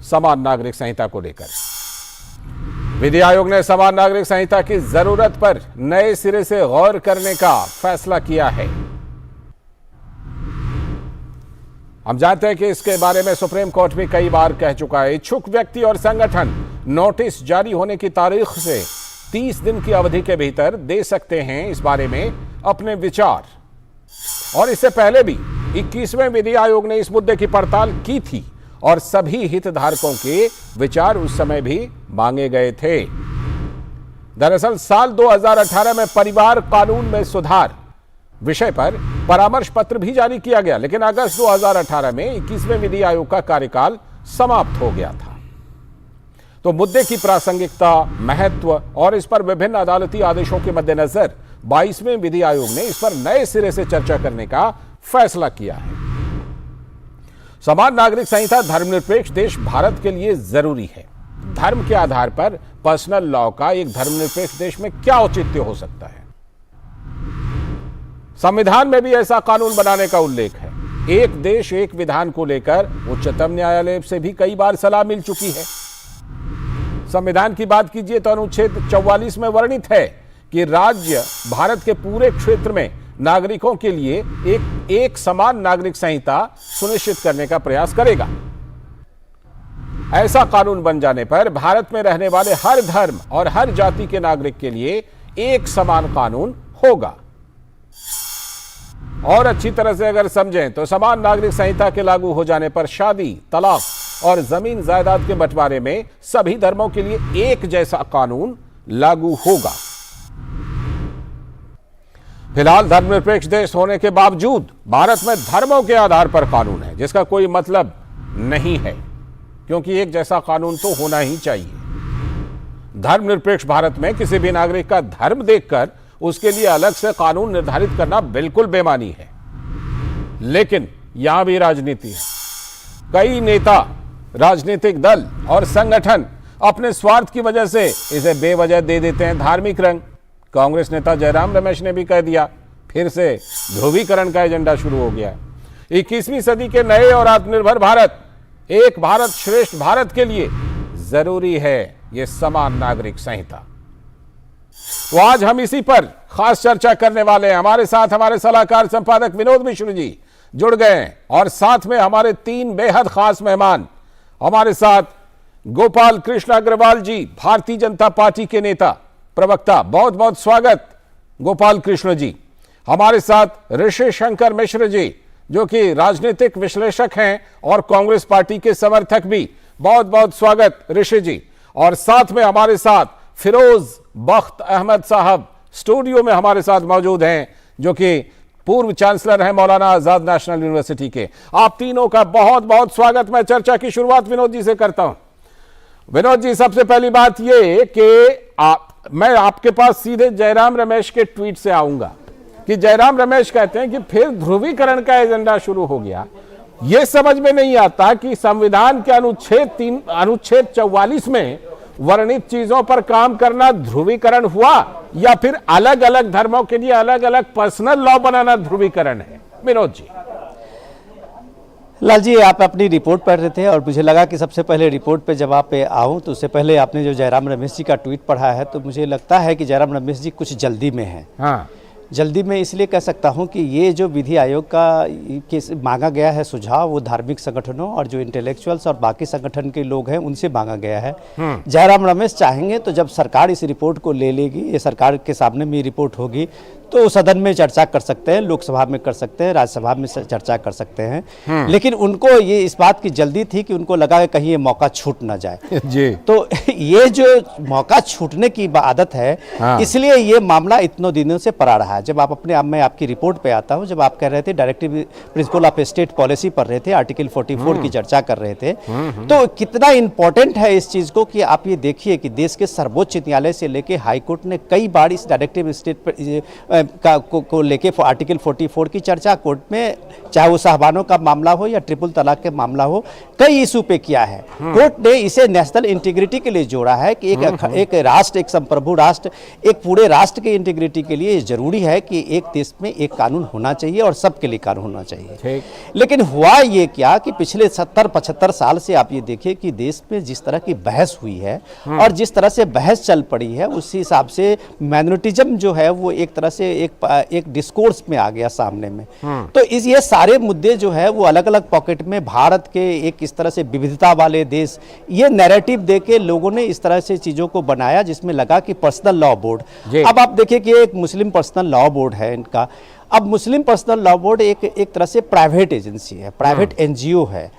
[SPEAKER 3] समान नागरिक संहिता को लेकर। विधि आयोग ने समान नागरिक संहिता की जरूरत पर नए सिरे से गौर करने का फैसला किया है। हम जानते हैं कि इसके बारे में सुप्रीम कोर्ट भी कई बार कह चुका है। इच्छुक व्यक्ति और संगठन नोटिस जारी होने की तारीख से 30 दिन की अवधि के भीतर दे सकते हैं इस बारे में अपने विचार। और इससे पहले भी 21वें विधि आयोग ने इस मुद्दे की पड़ताल की थी और सभी हितधारकों के विचार उस समय भी मांगे गए थे। दरअसल साल 2018 में परिवार कानून में सुधार विषय पर परामर्श पत्र भी जारी किया गया, लेकिन अगस्त 2018 में 21वें विधि आयोग का कार्यकाल समाप्त हो गया था। तो मुद्दे की प्रासंगिकता, महत्व और इस पर विभिन्न अदालती आदेशों के मद्देनजर 22वें विधि आयोग ने इस पर नए सिरे से चर्चा करने का फैसला किया है। समान नागरिक संहिता धर्मनिरपेक्ष देश भारत के लिए जरूरी है। धर्म के आधार पर पर्सनल लॉ का एक धर्मनिरपेक्ष देश में क्या औचित्य हो सकता है? संविधान में भी ऐसा कानून बनाने का उल्लेख है। एक देश एक विधान को लेकर उच्चतम न्यायालय से भी कई बार सलाह मिल चुकी है। संविधान की बात कीजिए तो अनुच्छेद 44 में वर्णित है कि राज्य भारत के पूरे क्षेत्र में नागरिकों के लिए एक समान नागरिक संहिता सुनिश्चित करने का प्रयास करेगा। ऐसा कानून बन जाने पर भारत में रहने वाले हर धर्म और हर जाति के नागरिक के लिए एक समान कानून होगा। और अच्छी तरह से अगर समझें तो समान नागरिक संहिता के लागू हो जाने पर शादी, तलाक और जमीन जायदाद के बंटवारे में सभी धर्मों के लिए एक जैसा कानून लागू होगा। फिलहाल धर्मनिरपेक्ष देश होने के बावजूद भारत में धर्मों के आधार पर कानून है, जिसका कोई मतलब नहीं है, क्योंकि एक जैसा कानून तो होना ही चाहिए। धर्मनिरपेक्ष भारत में किसी भी नागरिक का धर्म देखकर उसके लिए अलग से कानून निर्धारित करना बिल्कुल बेमानी है। लेकिन यहां भी राजनीति है। कई नेता, राजनीतिक दल और संगठन अपने स्वार्थ की वजह से इसे बेवजह दे देते हैं धार्मिक रंग। कांग्रेस नेता जयराम रमेश ने भी कह दिया, फिर से ध्रुवीकरण का एजेंडा शुरू हो गया। 21वीं सदी के नए और आत्मनिर्भर भारत, एक भारत श्रेष्ठ भारत के लिए जरूरी है यह समान नागरिक संहिता। तो आज हम इसी पर खास चर्चा करने वाले हैं। हमारे साथ हमारे सलाहकार संपादक विनोद मिश्र जी जुड़ गए हैं और साथ में हमारे 3 बेहद खास मेहमान। हमारे साथ गोपाल कृष्ण अग्रवाल जी, भारतीय जनता पार्टी के नेता, प्रवक्ता, बहुत बहुत स्वागत गोपाल कृष्ण जी। हमारे साथ ऋषि शंकर मिश्र जी, जो कि राजनीतिक विश्लेषक हैं और कांग्रेस पार्टी के समर्थक भी, बहुत बहुत स्वागत ऋषि जी। और साथ में हमारे साथ फिरोज बख्त अहमद साहब स्टूडियो में हमारे साथ मौजूद हैं, जो कि पूर्व चांसलर हैं मौलाना आजाद नेशनल यूनिवर्सिटी के। आप तीनों का बहुत बहुत स्वागत। मैं चर्चा की शुरुआत विनोद जी से करता हूं। विनोद जी, सबसे पहली बात यह कि मैं आपके पास सीधे जयराम रमेश के ट्वीट से आऊंगा कि जयराम रमेश कहते हैं कि फिर ध्रुवीकरण का एजेंडा शुरू हो गया। यह समझ में नहीं आता कि संविधान के अनुच्छेद 44 में वर्णित चीजों पर काम करना ध्रुवीकरण हुआ या फिर अलग अलग धर्मों के लिए अलग अलग पर्सनल लॉ बनाना ध्रुवीकरण है? विनोद जी।
[SPEAKER 5] लाल जी, आप अपनी रिपोर्ट पढ़ रहे थे और मुझे लगा कि सबसे पहले रिपोर्ट पे जब आप पे आऊँ तो उससे पहले आपने जो जयराम रमेश जी का ट्वीट पढ़ा है, तो मुझे लगता है कि जयराम रमेश जी कुछ जल्दी में है।
[SPEAKER 3] हाँ,
[SPEAKER 5] जल्दी में इसलिए कह सकता हूं कि ये जो विधि आयोग का मांगा गया है सुझाव, वो धार्मिक संगठनों और जो इंटेलेक्चुअल्स और बाकी संगठन के लोग हैं उनसे मांगा गया है। जयराम रमेश चाहेंगे तो जब सरकार इस रिपोर्ट को ले लेगी, ये सरकार के सामने में रिपोर्ट होगी, तो सदन में चर्चा कर सकते हैं, लोकसभा में कर सकते हैं, राज्यसभा में चर्चा कर सकते हैं। लेकिन उनको ये इस बात की जल्दी थी कि उनको लगा कि कहीं ये मौका छूट ना जाए
[SPEAKER 3] जी।
[SPEAKER 5] तो ये जो मौका छूटने की आदत है, इसलिए ये मामला इतनों दिनों से पड़ा रहा है। जब मैं आपकी रिपोर्ट पे आता हूँ, जब आप कह रहे थे directive principle of state policy पढ़ रहे थे, आर्टिकल 44 की चर्चा कर रहे थे, तो कितना इंपॉर्टेंट है इस चीज को कि आप ये देखिए कि देश के सर्वोच्च न्यायालय से लेके हाईकोर्ट ने कई बार इस डायरेक्टिव स्टेट को लेके आर्टिकल 44 की चर्चा कोर्ट में, चाहे वो साहबानों का मामला हो या ट्रिपल तलाक के मामला हो, कई इशू पे किया है। कोर्ट ने इसे नेशनल इंटीग्रिटी के लिए जोड़ा है कि एक राष्ट्र, एक संप्रभु राष्ट्र, एक पूरे राष्ट्र की इंटीग्रिटी के लिए जरूरी है है कि एक देश में एक कानून होना चाहिए और सबके लिए कानून होना चाहिए। लेकिन हुआ ये क्या कि पिछले 70-75 साल से आप ये देखिए कि देश में जिस तरह की बहस हुई है और जिस तरह से बहस चल पड़ी है, उसी हिसाब से माइनॉरिटिज्म जो है वो एक तरह से एक डिस्कोर्स में आ गया सामने में। तो इस ये सारे मुद्दे जो है वो अलग अलग पॉकेट में भारत के एक इस तरह से विविधता वाले देश, ये नैरेटिव देके लोगों ने इस तरह से चीजों को बनाया जिसमें लगा कि पर्सनल लॉ बोर्ड, अब आप देखिए कि एक मुस्लिम पर्सनल लॉ बोर्ड है इनका। अब मुस्लिम पर्सनल लॉ बोर्ड एक तरह से प्राइवेट एजेंसी है, प्राइवेट एनजीओ है,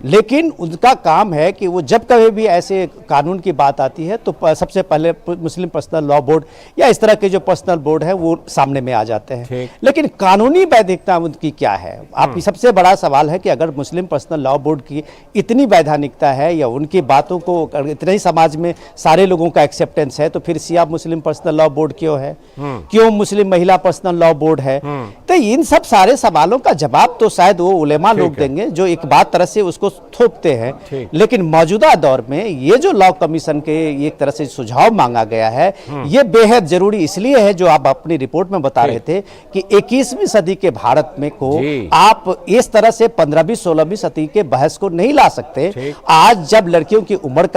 [SPEAKER 5] लेकिन उनका काम है कि वो जब कभी भी ऐसे कानून की बात आती है तो सबसे पहले मुस्लिम पर्सनल लॉ बोर्ड या इस तरह के जो पर्सनल बोर्ड है वो सामने में आ जाते हैं। लेकिन कानूनी वैधानिकता उनकी क्या है? आप सबसे बड़ा सवाल है कि अगर मुस्लिम पर्सनल लॉ बोर्ड की इतनी वैधानिकता है या उनकी बातों को इतने ही समाज में सारे लोगों का एक्सेप्टेंस है, तो फिर सिया मुस्लिम पर्सनल लॉ बोर्ड क्यों है? क्यों मुस्लिम महिला पर्सनल लॉ बोर्ड है? तो इन सब सारे सवालों का जवाब तो शायद वो उलेमा लोग देंगे जो एक बात तरह से उसको थोपते हैं। लेकिन मौजूदा दौर में ये जो लॉ कमीशन के एक तरह से सुझाव मांगा गया है, ये बेहद जरूरी इसलिए है, जो आप अपनी रिपोर्ट में बता रहे थे कि 21वीं सदी के भारत में को आप इस तरह से 15वीं 16वीं सदी के बहस को नहीं ला सकते। आज जब लड़कियों की उम्र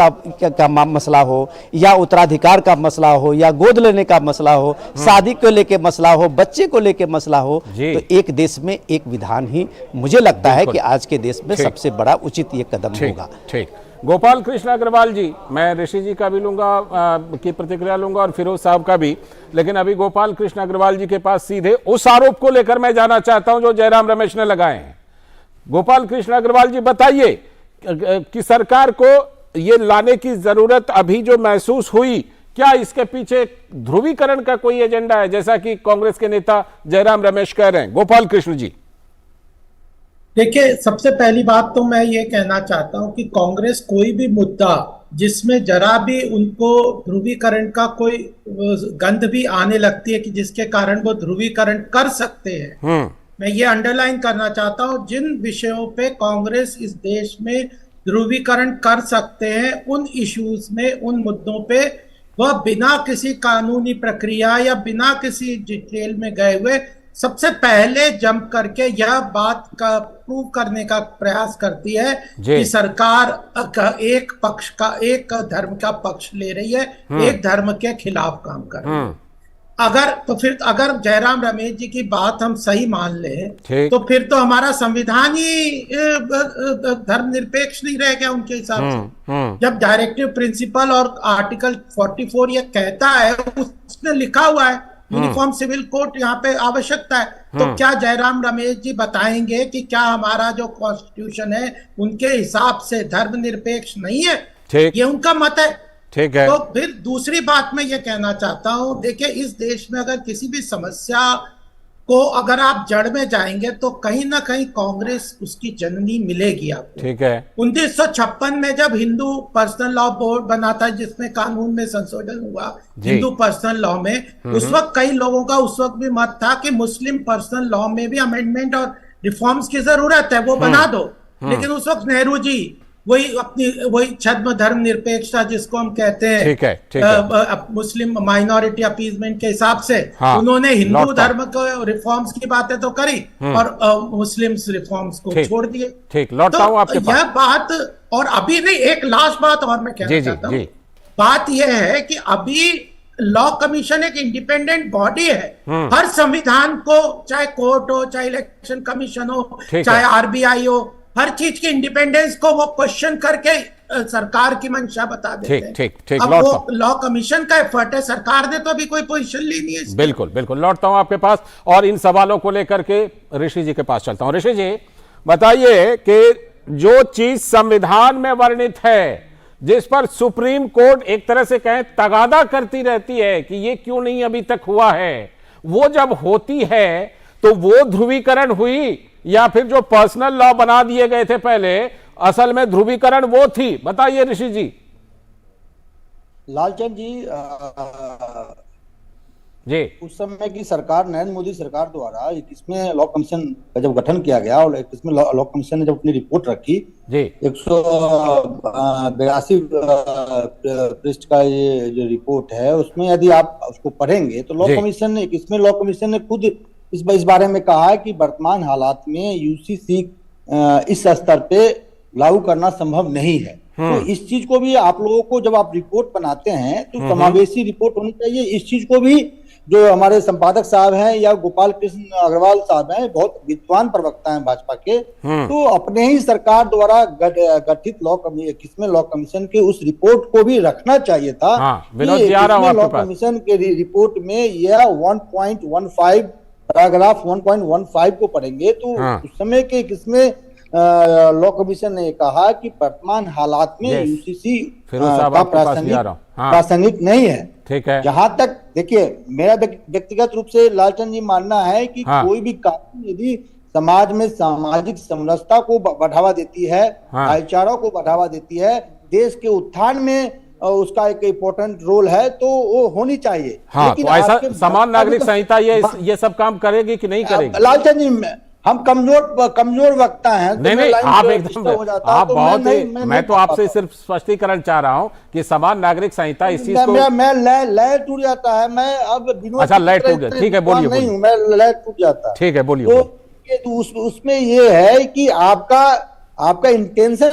[SPEAKER 5] का मसला हो या उत्तराधिकार का मसला हो या गोद लेने का मसला हो, शादी को लेके मसला हो, बच्चे को लेके मसला हो, तो एक देश में एक विधान ही मुझे लगता है कि आज के देश में सबसे बड़ा उचित ये कदम होगा।
[SPEAKER 3] ठीक, गोपाल कृष्ण अग्रवाल जी, मैं ऋषि जी का भी लूंगा की प्रतिक्रिया लूंगा और फिरोज साहब का भी, लेकिन अभी गोपाल कृष्ण अग्रवाल जी के पास सीधे उस आरोप को लेकर मैं जाना चाहता हूं जो जयराम रमेश ने लगाए हैं। गोपाल कृष्ण अग्रवाल जी बताइए कि सरकार को ये लाने की जरूरत अभी जो महसूस हुई, क्या इसके पीछे ध्रुवीकरण का कोई एजेंडा है, जैसा कि कांग्रेस के नेता जयराम रमेश कह रहे हैं? गोपाल कृष्ण जी
[SPEAKER 6] देखिए, सबसे पहली बात तो मैं ये कहना चाहता हूं कि कांग्रेस कोई भी मुद्दा जिसमें जरा भी उनको ध्रुवीकरण का कोई गंध भी आने लगती है कि जिसके कारण वो ध्रुवीकरण कर सकते हैं, मैं ये अंडरलाइन करना चाहता हूं, जिन विषयों पे कांग्रेस इस देश में ध्रुवीकरण कर सकते हैं, उन इश्यूज में, उन मुद्दों पे वह बिना किसी कानूनी प्रक्रिया या बिना किसी डिटेल में गए हुए सबसे पहले जंप करके यह बात का प्रूव करने का प्रयास करती है कि सरकार एक पक्ष का, एक धर्म का पक्ष ले रही है, एक धर्म के खिलाफ काम कर रही है। अगर जयराम रमेश जी की बात हम सही मान ले तो फिर तो हमारा संविधान ही धर्मनिरपेक्ष नहीं रह गया उनके हिसाब से। जब डायरेक्टिव प्रिंसिपल और आर्टिकल 44 ये कहता है, उसने लिखा हुआ है यूनिफॉर्म सिविल कोड यहाँ पे आवश्यकता है, तो क्या जयराम रमेश जी बताएंगे कि क्या हमारा जो कॉन्स्टिट्यूशन है उनके हिसाब से धर्मनिरपेक्ष नहीं है? ये उनका मत है।
[SPEAKER 3] ठीक है।
[SPEAKER 6] तो फिर दूसरी बात मैं ये कहना चाहता हूं, देखिए इस देश में अगर किसी भी समस्या को अगर आप जड़ में जाएंगे तो कहीं ना कहीं कांग्रेस उसकी जननी मिलेगी आपको।
[SPEAKER 3] ठीक है।
[SPEAKER 6] 1956 में जब हिंदू पर्सनल लॉ बोर्ड बना था, जिसमें कानून में संशोधन हुआ हिंदू पर्सनल लॉ में, उस वक्त कई लोगों का उस वक्त भी मत था कि मुस्लिम पर्सनल लॉ में भी अमेंडमेंट और रिफॉर्म्स की जरूरत है, वो बना दो। लेकिन उस वक्त नेहरू जी वही छद्म धर्म निरपेक्षता जिसको हम कहते हैं,
[SPEAKER 3] ठीक है।
[SPEAKER 6] मुस्लिम माइनॉरिटी अपीजमेंट के हिसाब से उन्होंने हिंदू धर्म को रिफॉर्म्स की बातें तो करी और मुस्लिम रिफॉर्म्स को छोड़ दिए।
[SPEAKER 3] ठीक, लौटता हूं आपके पास।
[SPEAKER 6] यह बात, और अभी नहीं, एक लास्ट बात और मैं कहना चाहता हूँ, बात यह है कि अभी लॉ कमीशन एक इंडिपेंडेंट बॉडी है। हर संविधान को, चाहे कोर्ट हो, चाहे इलेक्शन कमीशन हो, चाहे आरबीआई हो, हर चीज की इंडिपेंडेंस को वो क्वेश्चन करके सरकार की मंशा बता देते हैं।
[SPEAKER 3] ठीक,
[SPEAKER 6] अब वो लॉ कमीशन का एफर्ट है, सरकार ने तो अभी कोई पोजीशन ली नहीं है।
[SPEAKER 3] बिल्कुल लौटता हूं आपके पास और इन सवालों को लेकर के ऋषि जी के पास चलता हूं। ऋषि जी बताइए कि जो चीज संविधान में वर्णित है, जिस पर सुप्रीम कोर्ट एक तरह से कहें तगादा करती रहती है कि ये क्यों नहीं अभी तक हुआ है, वो जब होती है तो वो ध्रुवीकरण हुई या फिर जो पर्सनल लॉ बना दिए गए थे पहले, असल में ध्रुवीकरण वो थी? बताइए ऋषि जी।
[SPEAKER 10] लालचंद जी,
[SPEAKER 3] जी।
[SPEAKER 10] उस समय की सरकार, नरेंद्र मोदी सरकार द्वारा 21वें लॉ कमीशन का जब गठन किया गया और 21वें लॉ कमीशन ने जब अपनी रिपोर्ट रखी
[SPEAKER 3] जी
[SPEAKER 10] 182 पृष्ठ का ये जो रिपोर्ट है उसमें यदि आप उसको पढ़ेंगे तो लॉ कमीशन ने 21वें लॉ कमीशन ने खुद इस बारे में कहा है कि वर्तमान हालात में यूसीसी इस स्तर पे लागू करना संभव नहीं है। तो इस चीज को भी आप लोगों को जब आप रिपोर्ट बनाते हैं तो समावेशी रिपोर्ट होनी चाहिए। इस चीज को भी जो हमारे संपादक साहब हैं या गोपाल कृष्ण अग्रवाल साहब हैं, बहुत विद्वान प्रवक्ता हैं भाजपा के, तो अपने ही सरकार द्वारा गठित किसमें लॉ कमीशन के उस रिपोर्ट को भी रखना चाहिए था। लॉ कमीशन के रिपोर्ट में यह 1.15 पैराग्राफ 1.15 को पढ़ेंगे तो उस समय के किसमें लॉ कमीशन ने कहा कि वर्तमान हालात में यूसीसी का प्रासंगिक नहीं है।
[SPEAKER 3] ठीक है।
[SPEAKER 10] जहां तक देखिए मेरा व्यक्तिगत रूप से लालचंद जी मानना है कि कोई भी कानून यदि समाज में सामाजिक समरसता को बढ़ावा देती है, भाईचारा को बढ़ावा देती है, देश के उत्थान में उसका एक इम्पोर्टेंट रोल है तो वो होनी चाहिए।
[SPEAKER 3] लेकिन तो ऐसा समान नागरिक संहिता ये सब काम करेगी कि नहीं करेगी?
[SPEAKER 10] लालचंद जी हम कमजोर वक्ता हैं।
[SPEAKER 3] नहीं आप एकदम आप बहुत ही मैं तो आपसे सिर्फ स्पष्टीकरण चाह रहा हूं कि समान नागरिक संहिता इस चीज को
[SPEAKER 10] मैं लय टूट जाता है। मैं अब
[SPEAKER 3] अच्छा लय टूट गया, ठीक है बोलिए।
[SPEAKER 10] नहीं हूं मैं, लय टूट जाता है।
[SPEAKER 3] ठीक है बोलिए।
[SPEAKER 10] तो उसमें ये है कि आपका इंटेंशन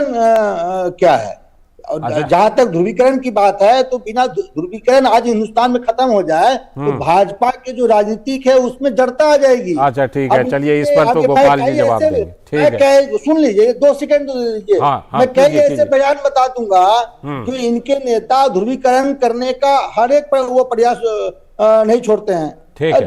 [SPEAKER 10] क्या है। जहां तक ध्रुवीकरण की बात है तो बिना ध्रुवीकरण आज हिंदुस्तान में खत्म हो जाए तो भाजपा के जो राजनीतिक है उसमें जड़ता आ जाएगी।
[SPEAKER 3] अच्छा ठीक है, चलिए इस पर तो गोपाल जी जवाब देंगे। ठीक है सुन लीजिए, 2 सेकंड दीजिए। मैं कई ऐसे बयान बता दूंगा जो इनके नेता ध्रुवीकरण करने का हर एक वो प्रयास नहीं छोड़ते हैं।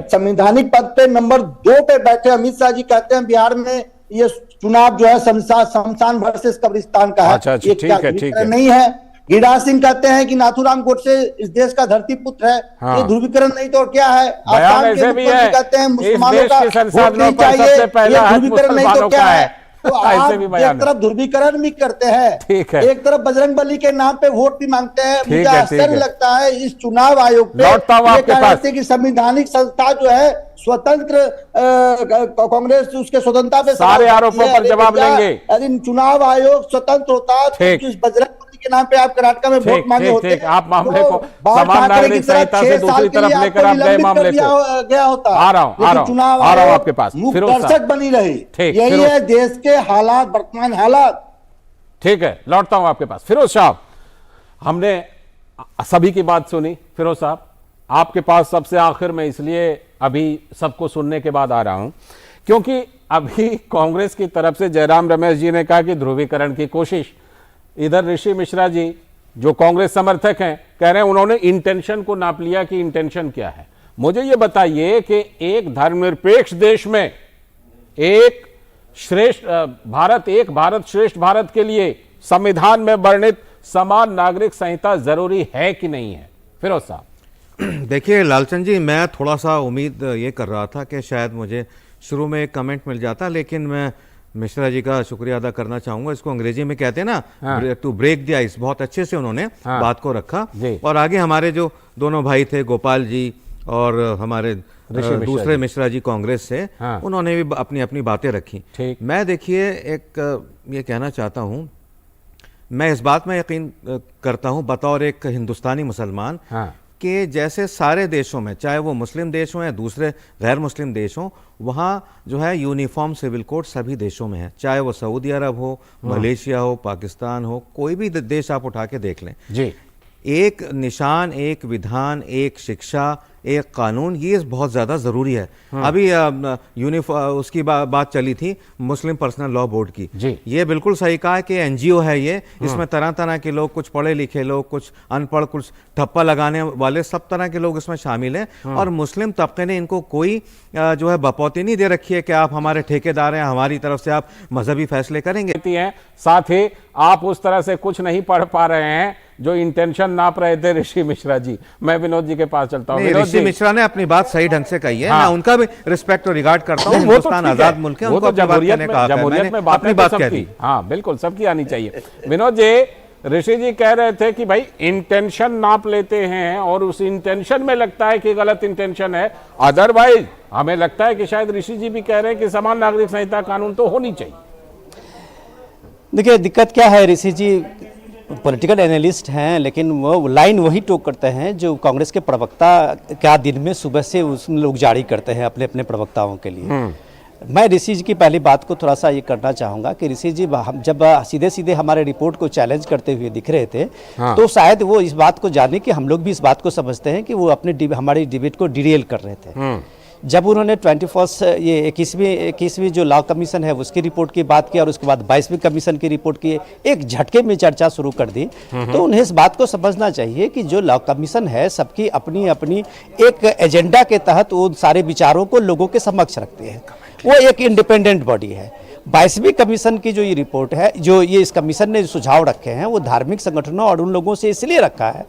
[SPEAKER 3] संवैधानिक पद पे नंबर 2 पे बैठे अमित शाह जी कहते हैं बिहार में ये चुनाव जो है शमशान वर्सेस कब्रिस्तान का है। अच्छा, ये
[SPEAKER 10] ठीक है नहीं है। गिरिराज सिंह कहते हैं कि नाथूराम गोडसे इस देश का धरती पुत्र है। ये ध्रुवीकरण नहीं तो क्या है? आसाम के मुख्यमंत्री कहते हैं मुसलमानों का वोट नहीं चाहिए। ये ध्रुवीकरण नहीं तो क्या है? तो आप एक तरफ ध्रुवीकरण भी करते हैं, एक तरफ बजरंग बली के नाम पे वोट भी मांगते हैं। मुझे आश्चर्य लगता है इस चुनाव आयोग पे कि संवैधानिक संस्था जो है स्वतंत्र कांग्रेस उसके स्वतंत्रता पे
[SPEAKER 3] सारे आरोपों पर जवाब लेंगे।
[SPEAKER 10] यदि चुनाव आयोग स्वतंत्र होता तो बजरंग बली के नाम पे आप कर्नाटक में वोट मांगे होते।
[SPEAKER 3] आप मामले को समान नागरिक संहिता से दूसरी तरफ लेकर आप गए मामले को
[SPEAKER 10] गया होता।
[SPEAKER 3] आ रहा हूं आपके पास।
[SPEAKER 10] दर्शक बनी रही, यही है देश के हालात, वर्तमान हालात।
[SPEAKER 3] ठीक है, लौटता हूं आपके पास। फिरोज साहब, हमने सभी की बात सुनी। फिरोज साहब आपके पास सबसे आखिर में इसलिए अभी सबको सुनने के बाद आ रहा हूं क्योंकि अभी कांग्रेस की तरफ से जयराम रमेश जी ने कहा कि ध्रुवीकरण की कोशिश, इधर ऋषि मिश्रा जी जो कांग्रेस समर्थक हैं कह रहे हैं उन्होंने इंटेंशन को नाप लिया कि इंटेंशन क्या है। मुझे यह बताइए कि एक धर्मनिरपेक्ष देश में एक भारत श्रेष्ठ भारत के लिए संविधान में वर्णित समान नागरिक संहिता जरूरी है कि नहीं है? फिरोज साहब
[SPEAKER 20] देखिए लालचंद जी, मैं थोड़ा सा उम्मीद ये कर रहा था कि शायद मुझे शुरू में एक कमेंट मिल जाता, लेकिन मैं मिश्रा जी का शुक्रिया अदा करना चाहूंगा। इसको अंग्रेजी में कहते हैं ना टू ब्रेक द आइस। बहुत अच्छे से उन्होंने बात को रखा और आगे हमारे जो दोनों भाई थे गोपाल जी और हमारे दूसरे मिश्रा जी कांग्रेस से, उन्होंने भी अपनी अपनी बातें रखी। मैं देखिए एक ये कहना चाहता हूँ, मैं इस बात में यकीन करता हूँ बतौर एक हिंदुस्तानी मुसलमान कि जैसे सारे देशों में, चाहे वो मुस्लिम देश हों या दूसरे गैर मुस्लिम देश हों, वहाँ जो है यूनिफॉर्म सिविल कोड सभी देशों में है। चाहे वो सऊदी अरब हो, मलेशिया हो, पाकिस्तान हो, कोई भी देश आप उठा के देख लें जी, एक निशान, एक विधान, एक शिक्षा, एक कानून, ये बहुत ज़्यादा ज़रूरी है। अभी उसकी बात चली थी मुस्लिम पर्सनल लॉ बोर्ड की जी। ये बिल्कुल सही कहा कि एनजीओ है ये, इसमें तरह तरह के लोग, कुछ पढ़े लिखे लोग, कुछ अनपढ़, कुछ ठप्पा लगाने वाले, सब तरह के लोग इसमें शामिल हैं। और मुस्लिम तबके ने इनको कोई जो है बपौती नहीं दे रखी है कि आप हमारे ठेकेदार हैं, हमारी तरफ से आप मजहबी फैसले करेंगे।
[SPEAKER 3] साथ ही आप उस तरह से कुछ नहीं पढ़ पा रहे हैं जो इंटेंशन नाप रहे थे ऋषि मिश्रा जी। मैं विनोद जी के पास चलता हूँ।
[SPEAKER 20] ऋषि मिश्रा ने अपनी बात सही ढंग से कही है। मैं उनका भी रिस्पेक्ट और रिगार्ड करता हूँ। हिंदुस्तान आजाद मुल्क है, उनको
[SPEAKER 3] जमहूरियत में अपनी बात कह दी। हाँ बिल्कुल, सबकी आनी चाहिए। विनोद जी, ऋषि जी कह रहे थे कि भाई इंटेंशन नाप लेते हैं और उस इंटेंशन में लगता है कि गलत इंटेंशन है, अदरवाइज हमें लगता है कि शायद ऋषि जी भी कह रहे हैं कि समान नागरिक संहिता कानून तो होनी चाहिए।
[SPEAKER 5] देखिए दिक्कत क्या है, ऋषि जी पॉलिटिकल एनालिस्ट हैं, लेकिन वो लाइन वही टोक करते हैं जो कांग्रेस के प्रवक्ता क्या दिन में सुबह से उस लोग जारी करते हैं अपने अपने प्रवक्ताओं के लिए। मैं ऋषि जी की पहली बात को थोड़ा सा ये करना चाहूँगा कि ऋषि जी हम जब सीधे सीधे हमारे रिपोर्ट को चैलेंज करते हुए दिख रहे थे, तो शायद वो इस बात को जाने कि हम लोग भी इस बात को समझते हैं कि वो अपने हमारी डिबेट को डिरेल कर रहे थे। जब उन्होंने 21वीं जो लॉ कमीशन है उसकी रिपोर्ट की बात की और उसके बाद 22वीं कमीशन की रिपोर्ट की एक झटके में चर्चा शुरू कर दी, तो उन्हें इस बात को समझना चाहिए कि जो लॉ कमीशन है सबकी अपनी अपनी एक एजेंडा के तहत वो सारे विचारों को लोगों के समक्ष रखते हैं। वो एक इंडिपेंडेंट बॉडी है। 22वीं कमीशन की जो ये रिपोर्ट है, जो ये इस कमीशन ने सुझाव रखे हैं, वो धार्मिक संगठनों और उन लोगों से इसलिए रखा है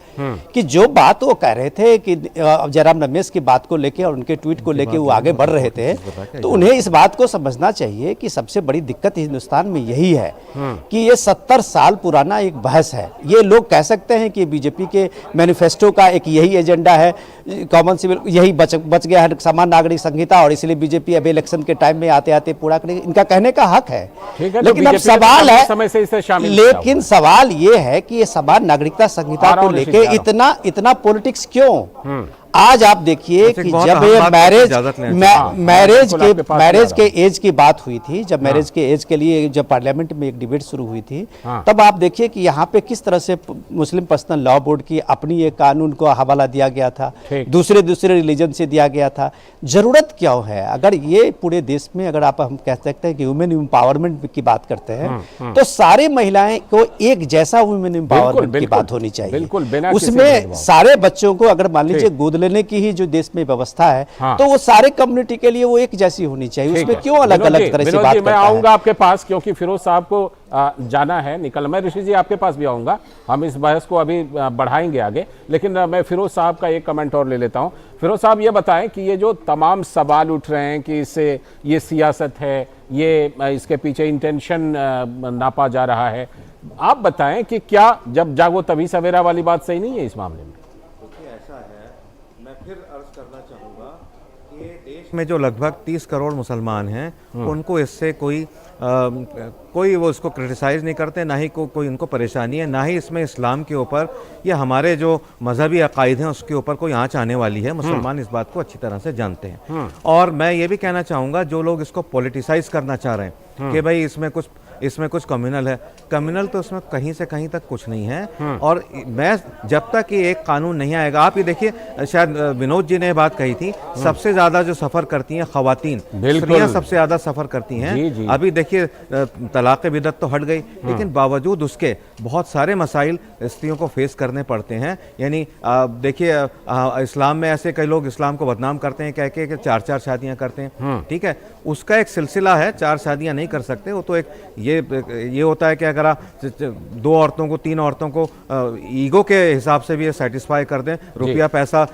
[SPEAKER 5] कि जो बात वो कह रहे थे कि जयराम रमेश की बात को लेके और उनके ट्वीट को लेके वो आगे बढ़ रहे थे, तो उन्हें इस बात को समझना चाहिए कि सबसे बड़ी दिक्कत हिंदुस्तान में यही है कि ये 70 साल पुराना एक बहस है। ये लोग कह सकते हैं कि बीजेपी के मैनिफेस्टो का एक यही एजेंडा है, कॉमन सिविल यही बच गया है, समान नागरिक संहिता, और इसलिए बीजेपी अब इलेक्शन के टाइम में आते आते पूरा करेगी। इनका कहने का हक है, लेकिन अब सवाल है, समय से इसे शामिल, लेकिन सवाल ये है कि ये समान नागरिकता संहिता को लेके इतना पॉलिटिक्स क्यों? आज आप देखिए कि जब ये मैरिज के एज की बात हुई थी, जब मैरिज के एज के लिए जब पार्लियामेंट में एक डिबेट शुरू हुई थी, तब आप देखिए कि यहाँ पे किस तरह से मुस्लिम पर्सनल लॉ बोर्ड की अपनी एक कानून को हवाला दिया गया था, दूसरे रिलीजन से दिया गया था। जरूरत क्यों है? अगर ये पूरे देश में अगर हम कह सकते हैं कि वुमेन एम्पावरमेंट की बात करते हैं, तो सारे महिलाएं को एक जैसा वुमेन एम्पावरमेंट की बात होनी चाहिए। उसमें सारे बच्चों को अगर मान लीजिए गोद लेने की ही जो देश में व्यवस्था है, तो वो सारे कम्युनिटी के लिए वो एक जैसी होनी चाहिए। उसमें क्यों अलग अलग तरह से बात करता है?
[SPEAKER 3] मैं आऊंगा आपके पास, क्योंकि फिरोज साहब को जाना है निकल। मैं ऋषि जी आपके पास भी आऊंगा, हम इस बहस को अभी बढ़ाएंगे आगे, लेकिन मैं फिरोज साहब का एक कमेंट और ले लेता हूं। फिरोज साहब ये बताएं कि ये जो तमाम सवाल उठ रहे हैं कि इससे ये सियासत है, ये इसके पीछे इंटेंशन नापा जा रहा है, आप बताएं कि क्या जब जागो तभी सवेरा वाली बात सही नहीं है इस मामले में?
[SPEAKER 20] फिर अर्ज करना चाहूँगा कि देश में जो लगभग 30 करोड़ मुसलमान हैं, उनको इससे कोई वो इसको क्रिटिसाइज़ नहीं करते, ना ही कोई उनको परेशानी है, ना ही इसमें इस्लाम के ऊपर या हमारे जो मजहबी अकायद हैं उसके ऊपर कोई आँच आने वाली है। मुसलमान इस बात को अच्छी तरह से जानते हैं। और मैं ये भी कहना चाहूँगा, जो लोग इसको पॉलिटिसाइज करना चाह रहे हैं कि भाई इसमें कुछ कम्युनल है, कम्युनल तो उसमें कहीं से कहीं तक कुछ नहीं है। और मैं जब तक ये एक कानून नहीं आएगा, आप ये देखिए, शायद विनोद जी ने बात कही थी, सबसे ज्यादा जो सफर करती हैं खवातीन, स्त्रियां सबसे ज्यादा सफर करती हैं। अभी देखिए तलाक बिदअत तो हट गई, लेकिन बावजूद उसके बहुत सारे मसाइल स्त्रियों को फेस करने पड़ते हैं। यानी देखिए इस्लाम में ऐसे कई लोग इस्लाम को बदनाम करते हैं, कह के 4-4 शादियां करते हैं। ठीक है, उसका एक सिलसिला है, 4 शादियां नहीं कर सकते। वो तो एक ये होता है कि अगर आप 2 औरतों को 3 औरतों को ईगो के हिसाब से भी ये सेटिस्फाई कर दें, रुपया पैसा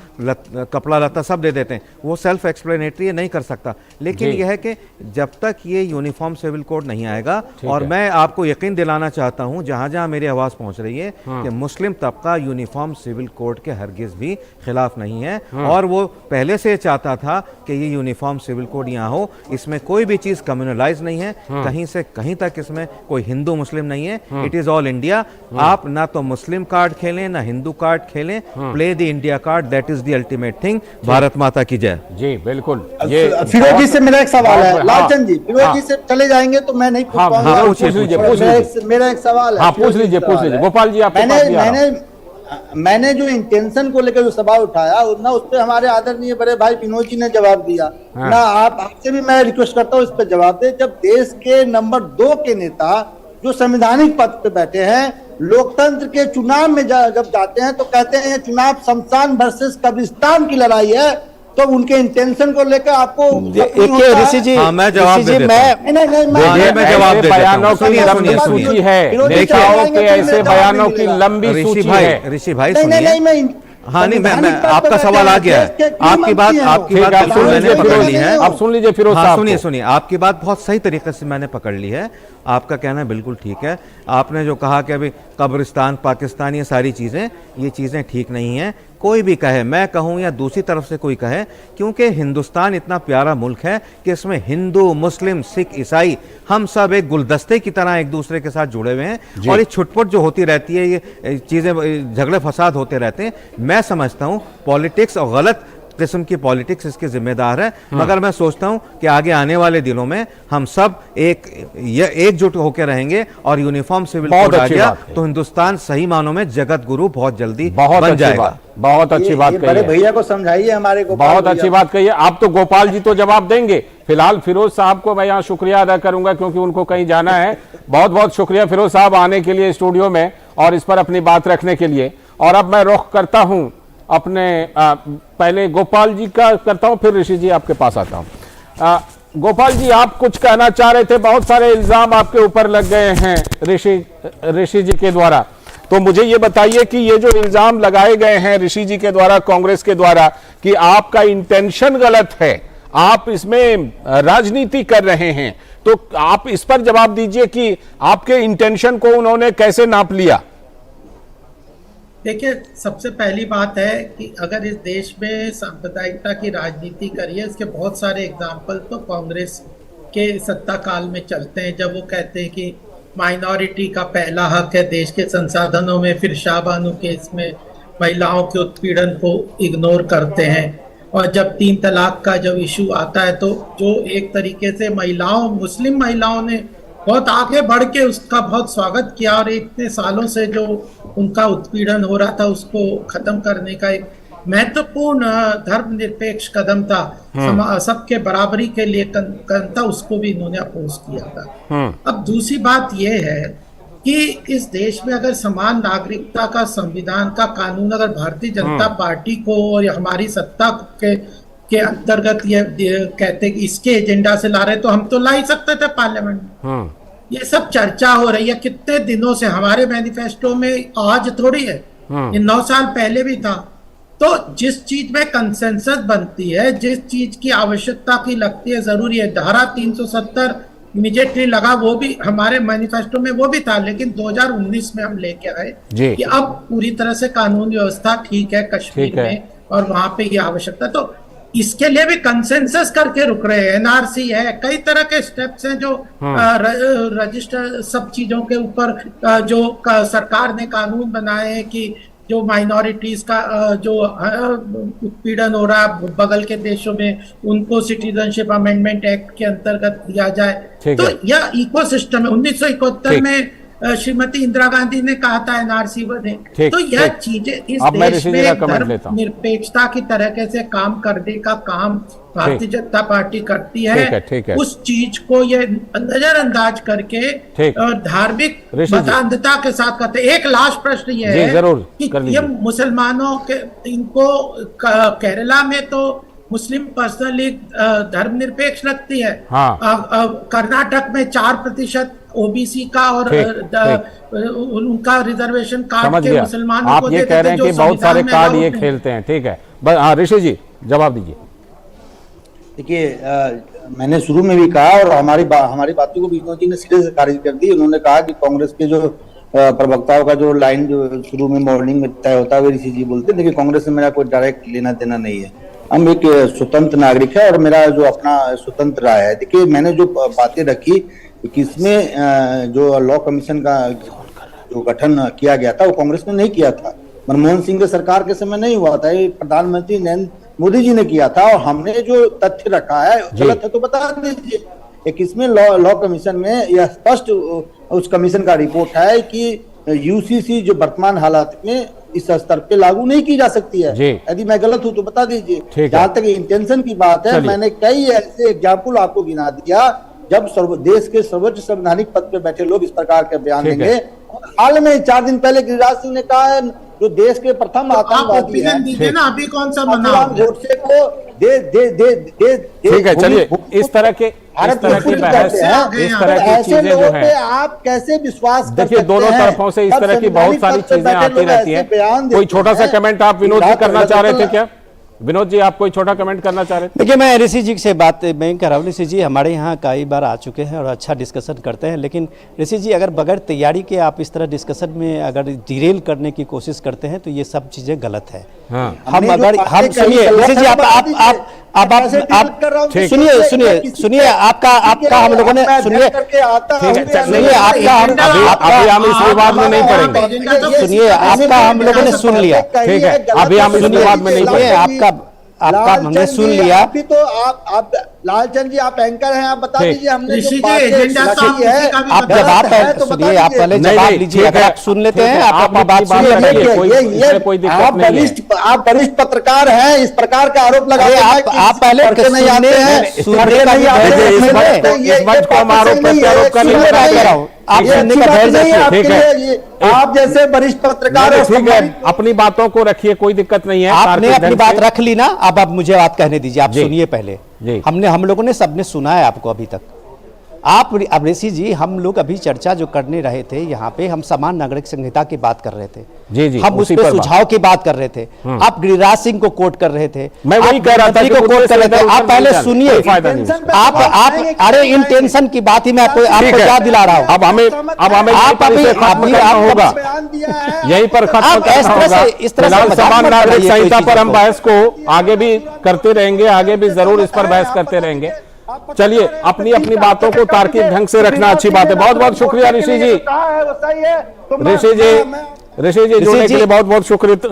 [SPEAKER 20] कपड़ा लत्ता सब दे देते हैं, वो सेल्फ एक्सप्लेनेटरी नहीं कर सकता। लेकिन यह है कि जब तक ये यूनिफॉर्म सिविल कोड नहीं आएगा, और मैं आपको यकीन दिलाना चाहता हूं जहां जहां मेरी आवाज पहुंच रही है कि मुस्लिम तबका यूनिफॉर्म सिविल कोड के हरगिज भी खिलाफ नहीं है, और वो पहले से चाहता था कि ये यूनिफॉर्म सिविल कोड यहाँ हो। इसमें कोई भी चीज कम्युनलाइज नहीं है, कहीं से कहीं तक इसमें कोई हिंदू मुस्लिम नहीं है। It is all India. आप ना तो मुस्लिम कार्ड खेलें ना हिंदू कार्ड खेलें, play the India card, that is the ultimate thing. Bharat माता की जय।
[SPEAKER 3] जी बिल्कुल।
[SPEAKER 10] फिरोज जी से मेरा एक सवाल है, लालचंद जी, फिरोज जी से चले जाएंगे तो मैं नहीं पूछ पाऊंगा। मेरा एक सवाल है, पूछ लीजिए
[SPEAKER 3] गोपाल जी।
[SPEAKER 10] मैंने जो इंटेंशन को लेकर जो सवाल उठाया ना, उस पर हमारे आदरणीय बड़े भाई विनोद जी ने जवाब दिया ना। आपसे भी मैं रिक्वेस्ट करता हूँ इस पर जवाब दे। जब देश के नंबर 2 के नेता जो संवैधानिक पद पे बैठे हैं, लोकतंत्र के चुनाव में जब जाते हैं तो कहते हैं चुनाव शमशान वर्सेस कब्रिस्तान की लड़ाई है, तो उनके इंटेंशन को लेकर आपको
[SPEAKER 5] ऋषि जी,
[SPEAKER 20] मैं जवाब दे देता हूं।
[SPEAKER 3] बयानों की लंबी सूची है, ऐसे बयानों की लंबी सूची है।
[SPEAKER 20] ऋषि भाई हाँ नहीं, मैं आपका सवाल आ गया है। आपकी बात बिल्कुल मैंने पकड़ ली है।
[SPEAKER 3] आप सुन लीजिए फिरोज साहब।
[SPEAKER 20] सुनिए, आपकी बात बहुत सही तरीके से मैंने पकड़ ली है। आपका कहना बिल्कुल ठीक है। आपने जो कहा कि अभी कब्रिस्तान, पाकिस्तान, ये सारी चीज़ें ठीक नहीं हैं। कोई भी कहे, मैं कहूँ या दूसरी तरफ से कोई कहे, क्योंकि हिंदुस्तान इतना प्यारा मुल्क है कि इसमें हिंदू, मुस्लिम, सिख, ईसाई हम सब एक गुलदस्ते की तरह एक दूसरे के साथ जुड़े हुए हैं। और ये छुटपुट जो होती रहती है, ये चीज़ें, झगड़े फसाद होते रहते हैं। मैं समझता हूँ पॉलिटिक्स और गलत किस्म की पॉलिटिक्स इसके जिम्मेदार है, मगर मैं सोचता हूं कि आगे आने वाले दिनों में हम सब एकजुट होकर रहेंगे और यूनिफॉर्म सिविल कोड आ गया तो हिंदुस्तान सही मानों में जगत गुरु बहुत जल्दी बन जाएगा।
[SPEAKER 3] बहुत अच्छी बात कही है।
[SPEAKER 10] भैया को समझाइए, हमारे को
[SPEAKER 3] बहुत अच्छी बात कही है। आप तो गोपाल जी तो जवाब देंगे। फिलहाल फिरोज साहब को मैं यहाँ शुक्रिया अदा करूंगा क्योंकि उनको कहीं जाना है। बहुत बहुत शुक्रिया फिरोज साहब आने के लिए स्टूडियो में और इस पर अपनी बात रखने के लिए। और अब मैं रुख करता हूं अपने पहले गोपाल जी का करता हूं, फिर ऋषि जी आपके पास आता हूं। गोपाल जी, आप कुछ कहना चाह रहे थे। बहुत सारे इल्जाम आपके ऊपर लग गए हैं ऋषि जी के द्वारा, तो मुझे ये बताइए कि ये जो इल्जाम लगाए गए हैं ऋषि जी के द्वारा, कांग्रेस के द्वारा, कि आपका इंटेंशन गलत है, आप इसमें राजनीति कर रहे हैं, तो आप इस पर जवाब दीजिए कि आपके इंटेंशन को उन्होंने कैसे नाप लिया।
[SPEAKER 6] देखिए, सबसे पहली बात है कि अगर इस देश में सांप्रदायिकता की राजनीति करी है, इसके बहुत सारे एग्जाम्पल तो कांग्रेस के सत्ता काल में चलते हैं, जब वो कहते हैं कि माइनॉरिटी का पहला हक है देश के संसाधनों में, फिर शाहबानो केस में महिलाओं के उत्पीड़न को इग्नोर करते हैं। और जब 3 तलाक का जब इशू आता है तो जो एक तरीके से मुस्लिम महिलाओं ने बहुत आगे बढ़ के उसका बहुत स्वागत किया और इतने सालों से जो उनका उत्पीड़न हो रहा था उसको खत्म करने का एक महत्वपूर्ण धर्मनिरपेक्ष कदम था, सबके बराबरी के लिए कदम था, उसको भी इन्होंने अपोज किया था। अब दूसरी बात यह है कि इस देश में अगर समान नागरिकता का संविधान का कानून अगर भारतीय जनता पार्टी को और हमारी सत्ता के अंतर्गत ये कहते कि इसके एजेंडा से ला रहे, तो हम तो ला ही सकते थे पार्लियामेंट में। ये सब चर्चा हो रही है कितने दिनों से, हमारे मैनिफेस्टो में आज थोड़ी है, ये 9 साल पहले भी था। तो जिस चीज में कंसेंसस बनती है, जिस चीज की आवश्यकता की लगती है, जरूरी है, धारा 370 इमीडिएटली लगा, वो भी हमारे मैनिफेस्टो में वो भी था, लेकिन 2019 में हम लेके आए कि अब पूरी तरह से कानून व्यवस्था ठीक है कश्मीर में और वहां पे ये आवश्यकता, तो इसके लिए भी कंसेंसस करके रुक रहे हैं। एनआरसी है, कई तरह के स्टेप्स हैं जो रजिस्टर सब चीजों के ऊपर जो सरकार ने कानून बनाए हैं कि जो माइनॉरिटीज का जो उत्पीड़न हो रहा है बगल के देशों में, उनको सिटीजनशिप अमेंडमेंट एक्ट के अंतर्गत दिया जाए। तो यह इकोसिस्टम है। 1971 में श्रीमती इंदिरा गांधी ने कहा था एनआरसी बने, तो यह चीजें इस देश में धर्मनिरपेक्षता की तरीके से काम करने का काम भारतीय जनता पार्टी करती है। उस चीज को ये नजरअंदाज करके धार्मिक बदान्धता के साथ करते। एक लास्ट प्रश्न ये है कि ये मुसलमानों के, इनको केरला में तो मुस्लिम पर्सनल लीग धर्मनिरपेक्ष लगती है, कर्नाटक में 4% ओबीसी का और उनका रिजर्वेशन काट के मुसलमानों को
[SPEAKER 3] ये कह रहे हैं कि बहुत सारे कार्ड ये खेलते हैं। ठीक है, ऋषि जी जवाब दीजिए।
[SPEAKER 10] देखिए, मैंने शुरू में भी कहा और हमारी बातों को विनोद जी ने सिरे से खारिज कर दी। उन्होंने कहा कि कांग्रेस के जो प्रवक्ताओं का जो लाइन जो शुरू में मॉर्निंग में तय होता है ऋषि जी बोलते हैं। देखिए, कांग्रेस से मेरा कोई डायरेक्ट लेना देना नहीं है, हम एक स्वतंत्र नागरिक है और मेरा जो अपना स्वतंत्र राय है। देखिए, मैंने जो बातें रखी कि इसमें जो लॉ कमीशन का जो गठन किया गया था वो कांग्रेस ने नहीं किया था, मनमोहन सिंह के सरकार के समय नहीं हुआ था, ये प्रधानमंत्री नरेंद्र मोदी जी ने किया था। और हमने जो तथ्य रखा है गलत है तो बता दीजिए। एक इसमें लॉ कमीशन में यह स्पष्ट उस कमीशन का रिपोर्ट है कि यूसीसी जो वर्तमान हालात में इस स्तर पे लागू नहीं की जा सकती है। यदि मैं गलत हूं तो बता दीजिए। जहां तक इंटेंशन की बात है, मैंने कई ऐसे एग्जाम्पल आपको गिना दिया जब देश के सर्वोच्च संवैधानिक पद पे बैठे लोग इस प्रकार के बयान देंगे। हाल में 4 दिन पहले गिरिराज सिंह ने कहा है जो देश के प्रथम आतंकवादी हैं,
[SPEAKER 6] दीजिए ना, अभी कौन सा मना
[SPEAKER 10] गोडसे को
[SPEAKER 3] ठीक है, चलिए इस तरह की बहस, इस तरह की चीजें जो है,
[SPEAKER 10] आप कैसे विश्वास
[SPEAKER 3] देखिए दोनों तरफों से इस तरह की बहुत सारी चीजें आती रहती है। कोई छोटा सा कमेंट आप विनोद जी करना चाह रहे थे क्या? विनोद जी आप कोई छोटा कमेंट करना चाह रहे थे?
[SPEAKER 5] देखिए मैं ऋषि जी से बात मैं कर रहा हूँ। ऋषि जी हमारे यहाँ कई बार आ चुके हैं और अच्छा डिस्कशन करते हैं, लेकिन ऋषि जी अगर बगैर तैयारी के आप इस तरह डिस्कशन में अगर डिरेल करने की कोशिश करते हैं तो ये सब चीजें गलत है।
[SPEAKER 3] हाँ।
[SPEAKER 5] हम सुनिए ऋषि जी, आप सुनिए आपका हम लोगों ने सुनिए
[SPEAKER 3] हम इस विवाद में नहीं पड़ेंगे।
[SPEAKER 5] सुनिए आपका हम लोगों ने सुन लिया,
[SPEAKER 3] ठीक है, अभी हम इस विवाद में नहीं पड़ेंगे।
[SPEAKER 5] आपका हमने सुन लिया।
[SPEAKER 10] अभी तो आप लालचंद जी आप एंकर हैं, आप बता दीजिए हमने जो
[SPEAKER 5] आप जवाब सुनिए, आप पहले जवाब लीजिए, अगर आप सुन लेते हैं आप अपनी बात सुन लीजिए।
[SPEAKER 10] आप वरिष्ठ पत्रकार हैं, इस प्रकार का आरोप लगा
[SPEAKER 5] आप पहले नहीं आते हैं,
[SPEAKER 10] आप जैसे वरिष्ठ पत्रकार
[SPEAKER 3] अपनी बातों को रखिए, कोई दिक्कत नहीं है।
[SPEAKER 5] आपने अपनी बात रख ली ना, अब मुझे बात कहने दीजिए। आप सुनिए पहले, हम लोगों ने सबने सुना है आपको अभी तक। आप अब ऋषि जी, हम लोग अभी चर्चा जो करने रहे थे यहाँ पे, हम समान नागरिक संहिता की बात कर रहे थे।
[SPEAKER 3] जी,
[SPEAKER 5] हम उस पर सुझाव की बात कर रहे थे। आप गिरिराज सिंह को कोट कर रहे थे,
[SPEAKER 3] मैं वही कह रहा था
[SPEAKER 5] को कोट कर रहे थे। आप पहले सुनिए, आप अरे इन टेंशन की बात ही मैं आपको याद दिला रहा हूँ।
[SPEAKER 3] अब हमें होगा यहीं पर इस तरह समान नागरिक संहिता पर हम बहस को आगे भी करते रहेंगे, आगे भी जरूर इस पर बहस करते रहेंगे। चलिए अपनी अपनी बातों को तार्किक ढंग से रखना अच्छी बात है। बहुत बहुत शुक्रिया ऋषि जी, ऋषि जी जुड़ने के लिए बहुत बहुत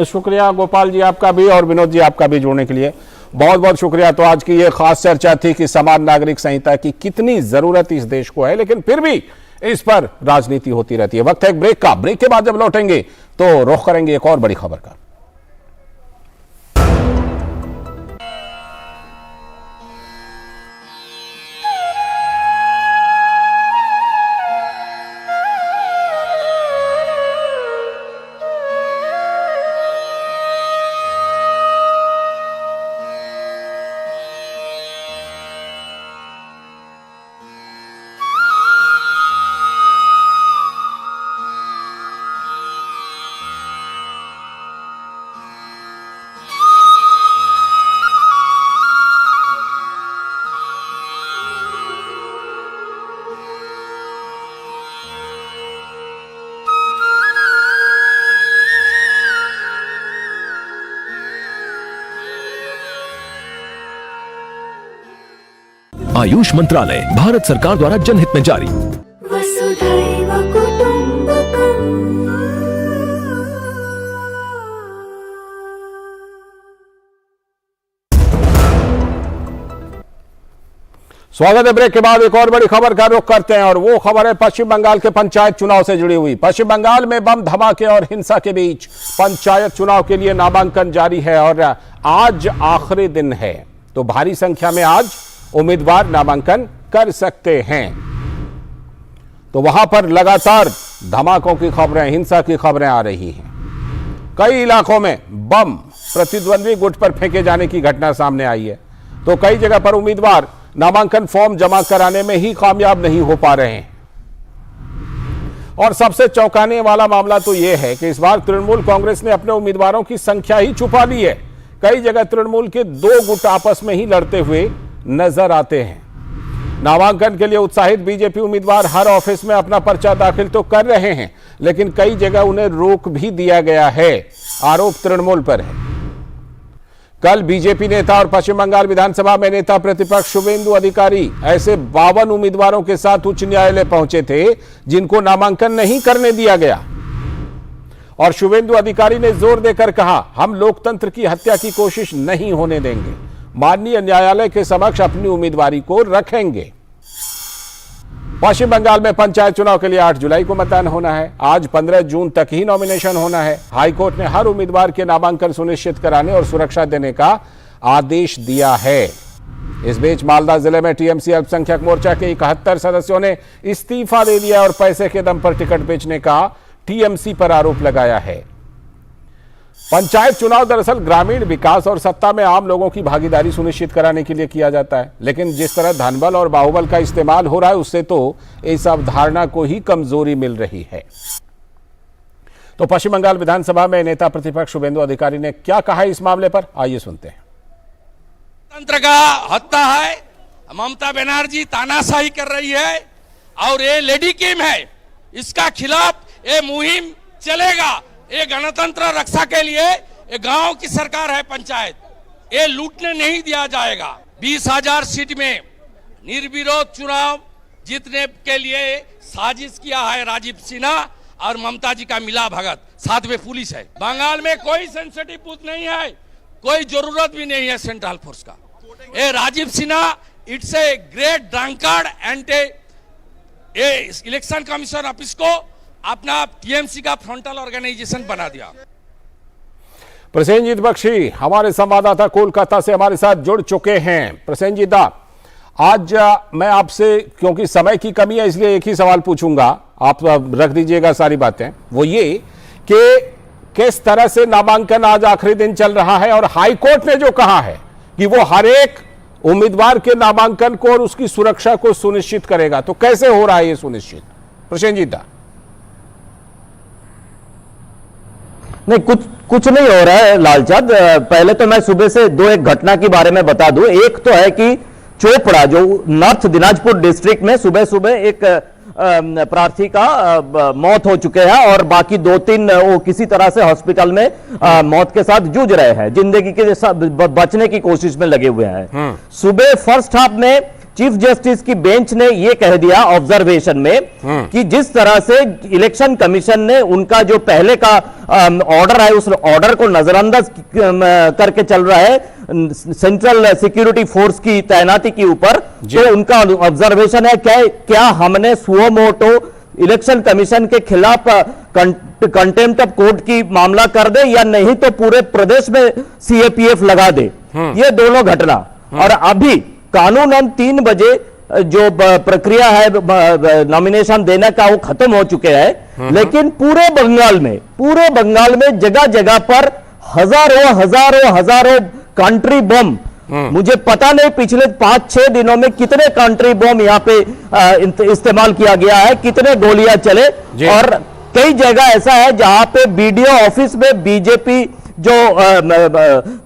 [SPEAKER 3] शुक्रिया। गोपाल जी आपका भी और विनोद जी आपका भी जुड़ने के लिए बहुत बहुत शुक्रिया। तो आज की ये खास चर्चा थी कि समान नागरिक संहिता की कितनी जरूरत इस देश को है, लेकिन फिर भी इस पर राजनीति होती रहती है। वक्त है एक ब्रेक का। ब्रेक के बाद जब लौटेंगे तो रुख करेंगे एक और बड़ी खबर का।
[SPEAKER 1] आयुष मंत्रालय भारत सरकार द्वारा जनहित में जारी।
[SPEAKER 2] वसुधैव कुटुंबकम्।
[SPEAKER 3] स्वागत है। ब्रेक के बाद एक और बड़ी खबर का रुख करते हैं और वो खबर है पश्चिम बंगाल के पंचायत चुनाव से जुड़ी हुई। पश्चिम बंगाल में बम धमाके और हिंसा के बीच पंचायत चुनाव के लिए नामांकन जारी है और आज आखिरी दिन है, तो भारी संख्या में आज उम्मीदवार नामांकन कर सकते हैं। तो वहां पर लगातार धमाकों की खबरें, हिंसा की खबरें आ रही हैं। कई इलाकों में बम प्रतिद्वंद्वी गुट पर फेंके जाने की घटना सामने आई है। तो कई जगह पर उम्मीदवार नामांकन फॉर्म जमा कराने में ही कामयाब नहीं हो पा रहे हैं। और सबसे चौंकाने वाला मामला तो यह है कि इस बार तृणमूल कांग्रेस ने अपने उम्मीदवारों की संख्या ही छुपा ली है। कई जगह तृणमूल के दो गुट आपस में ही लड़ते हुए नजर आते हैं। नामांकन के लिए उत्साहित बीजेपी उम्मीदवार हर ऑफिस में अपना पर्चा दाखिल तो कर रहे हैं, लेकिन कई जगह उन्हें रोक भी दिया गया है। आरोप तृणमूल पर है। कल बीजेपी नेता और पश्चिम बंगाल विधानसभा में नेता प्रतिपक्ष शुभेंदु अधिकारी ऐसे 52 उम्मीदवारों के साथ उच्च न्यायालय पहुंचे थे जिनको नामांकन नहीं करने दिया गया। और शुभेंदु अधिकारी ने जोर देकर कहा, हम लोकतंत्र की हत्या की कोशिश नहीं होने देंगे, माननीय न्यायालय के समक्ष अपनी उम्मीदवारी को रखेंगे। पश्चिम बंगाल में पंचायत चुनाव के लिए 8 जुलाई को मतदान होना है। आज 15 जून तक ही नॉमिनेशन होना है। हाईकोर्ट ने हर उम्मीदवार के नामांकन सुनिश्चित कराने और सुरक्षा देने का आदेश दिया है। इस बीच मालदा जिले में टीएमसी अल्पसंख्यक मोर्चा के 71 सदस्यों ने इस्तीफा दे दिया और पैसे के दम पर टिकट बेचने का टीएमसी पर आरोप लगाया है। पंचायत चुनाव दरअसल ग्रामीण विकास और सत्ता में आम लोगों की भागीदारी सुनिश्चित कराने के लिए किया जाता है, लेकिन जिस तरह धनबल और बाहुबल का इस्तेमाल हो रहा है उससे तो इस अवधारणा को ही कमजोरी मिल रही है। तो पश्चिम बंगाल विधानसभा में नेता प्रतिपक्ष शुभेंदु अधिकारी ने क्या कहा इस मामले पर, आइए सुनते हैं।
[SPEAKER 11] तंत्र का हत्या है, ममता बनर्जी तानाशाही कर रही है और ये लेडी किम है, इसका खिलाफ ये मुहिम चलेगा। ये गणतंत्र रक्षा के लिए ये गांव की सरकार है पंचायत, ये लूटने नहीं दिया जाएगा। 20,000 सीट में निर्विरोध चुनाव जीतने के लिए साजिश किया है राजीव सिन्हा और ममता जी का मिला भगत, साथ में पुलिस है। बंगाल में कोई सेंसिटिव बूथ नहीं है, कोई जरूरत भी नहीं है सेंट्रल फोर्स का। ये Rajiv Sinha it's a great drunkard and ये इलेक्शन कमीशन ऑफिस को अपना टीएमसी का फ्रंटल ऑर्गेनाइजेशन बना दिया।
[SPEAKER 3] प्रसेनजीत बख्शी हमारे संवाददाता कोलकाता से हमारे साथ जुड़ चुके हैं। प्रसेनजीत, आज मैं आपसे, क्योंकि समय की कमी है इसलिए एक ही सवाल पूछूंगा, आप रख दीजिएगा सारी बातें। वो ये कि किस तरह से नामांकन आज आखिरी दिन चल रहा है और हाई कोर्ट ने जो कहा है कि वो हर एक उम्मीदवार के नामांकन को और उसकी सुरक्षा को सुनिश्चित करेगा, तो कैसे हो रहा है ये सुनिश्चित? प्रसेनजीत,
[SPEAKER 12] नहीं, कुछ नहीं हो रहा है लालचंद। पहले तो मैं सुबह से एक घटना के बारे में बता दूं। एक तो है कि चोपड़ा, जो नॉर्थ दिनाजपुर डिस्ट्रिक्ट में सुबह एक प्रार्थी का मौत हो चुके हैं और बाकी 2-3 वो किसी तरह से हॉस्पिटल में मौत के साथ जूझ रहे हैं, जिंदगी के बचने की कोशिश में लगे हुए हैं। सुबह फर्स्ट हाफ में चीफ जस्टिस की बेंच ने ये कह दिया ऑब्जर्वेशन में कि जिस तरह से इलेक्शन कमीशन ने उनका जो पहले का ऑर्डर है उस ऑर्डर को नजरअंदाज करके चल रहा है सेंट्रल सिक्योरिटी फोर्स की तैनाती के ऊपर, तो उनका ऑब्जर्वेशन है क्या हमने सुओ मोटो इलेक्शन कमीशन के खिलाफ कंटेम्प्ट ऑफ कोर्ट की मामला कर दे या नहीं तो पूरे प्रदेश में सीएपीएफ लगा दे। ये दोनों घटना, और अभी कानूनन 3 बजे जो प्रक्रिया है नॉमिनेशन देने का वो खत्म हो चुके हैं, लेकिन पूरे बंगाल में जगह जगह पर हजारों कंट्री बम, मुझे पता नहीं पिछले 5-6 दिनों में कितने कंट्री बम यहाँ पे इस्तेमाल किया गया है, कितने गोलियां चले, और कई जगह ऐसा है जहां पे बीडीओ ऑफिस में बीजेपी जो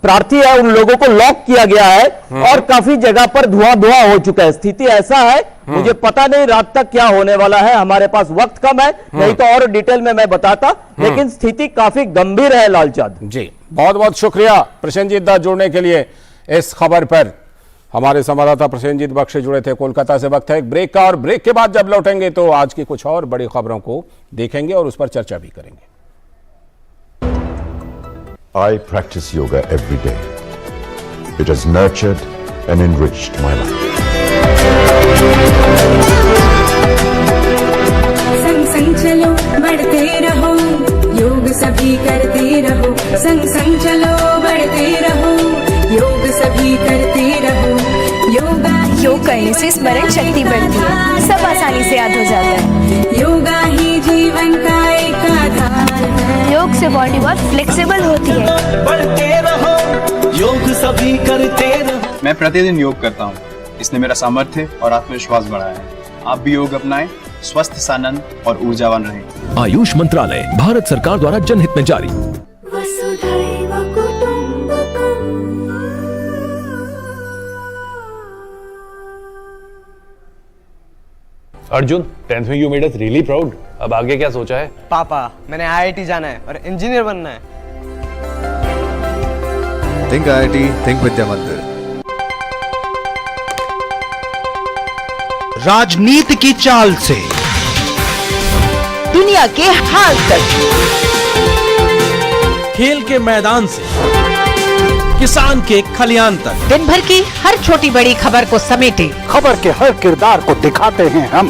[SPEAKER 12] प्रार्थी है उन लोगों को लॉक किया गया है और काफी जगह पर धुआं हो चुका है। स्थिति ऐसा है, मुझे पता नहीं रात तक क्या होने वाला है, हमारे पास वक्त कम है, नहीं तो और डिटेल में मैं बताता, लेकिन स्थिति काफी गंभीर है लालचंद
[SPEAKER 3] जी। बहुत बहुत शुक्रिया प्रसेनजीत दा जुड़ने के लिए इस खबर पर। हमारे संवाददाता प्रसेनजीत बख्शी जुड़े थे कोलकाता से। वक्त है एक ब्रेक का, और ब्रेक के बाद जब लौटेंगे तो आज की कुछ और बड़ी खबरों को देखेंगे और उस पर चर्चा भी करेंगे।
[SPEAKER 13] I practice yoga every day. It has nurtured and enriched my life.
[SPEAKER 17] संग संग चलो बढ़ते रहो, योग सभी करते रहो। संग संग चलो बढ़ते रहो, योग सभी करते रहो। योग करने से स्मरण शक्ति बढ़ती है, सब आसानी से याद हो जाता है। योगा ही जीवन का एक आधार है। योग से बॉडी बहुत फ्लेक्सिबल होती है।
[SPEAKER 4] बढ़ते रहो, योग सभी करते रहो।
[SPEAKER 24] मैं प्रतिदिन योग करता हूँ, इसने मेरा सामर्थ्य और आत्मविश्वास बढ़ाया है। आप भी योग अपनाएं, स्वस्थ, सानंद और ऊर्जावान रहें।
[SPEAKER 1] आयुष मंत्रालय, भारत सरकार द्वारा जनहित में जारी।
[SPEAKER 2] वसुधैव कुटुंबकम्।
[SPEAKER 18] अर्जुन, 10th में you made us really proud. अब आगे क्या सोचा है?
[SPEAKER 19] पापा, मैंने आईआईटी जाना है और इंजीनियर बनना है।
[SPEAKER 20] थिंक आईआईटी, थिंक विद्या मंदिर।
[SPEAKER 25] राजनीति की चाल से
[SPEAKER 22] दुनिया के हाल तक,
[SPEAKER 25] खेल के मैदान से किसान के खलियान तक,
[SPEAKER 23] दिन भर की हर छोटी बड़ी खबर को समेटे
[SPEAKER 25] खबर के हर किरदार को दिखाते हैं हम।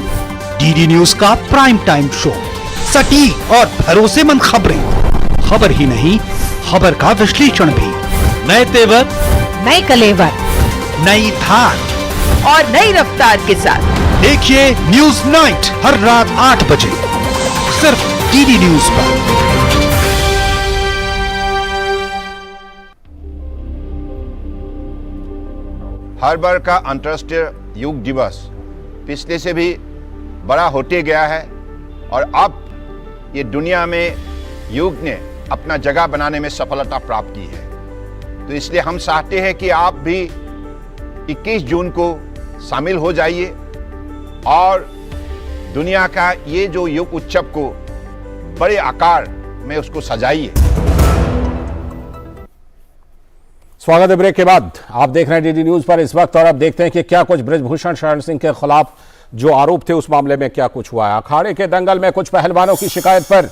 [SPEAKER 25] डीडी न्यूज का प्राइम टाइम शो, सटीक और भरोसेमंद खबरें, खबर ही नहीं खबर का विश्लेषण भी, नए तेवर,
[SPEAKER 23] नए कलेवर,
[SPEAKER 25] नई धार
[SPEAKER 22] और नई रफ्तार के साथ
[SPEAKER 25] देखिए न्यूज नाइट हर रात 8 बजे सिर्फ डीडी न्यूज पर।
[SPEAKER 21] हर बार का अंतर्राष्ट्रीय योग दिवस पिछले से भी बड़ा होते गया है और अब ये दुनिया में योग ने अपना जगह बनाने में सफलता प्राप्त की है। तो इसलिए हम चाहते हैं कि आप भी 21 जून को शामिल हो जाइए और दुनिया का ये जो योग उत्सव को बड़े आकार में उसको सजाइए।
[SPEAKER 3] स्वागत है ब्रेक के बाद। आप देख रहे हैं डीडी न्यूज पर इस वक्त और अब देखते हैं कि क्या कुछ ब्रजभूषण शरण सिंह के खिलाफ जो आरोप थे उस मामले में क्या कुछ हुआ है। अखाड़े के दंगल में कुछ पहलवानों की शिकायत पर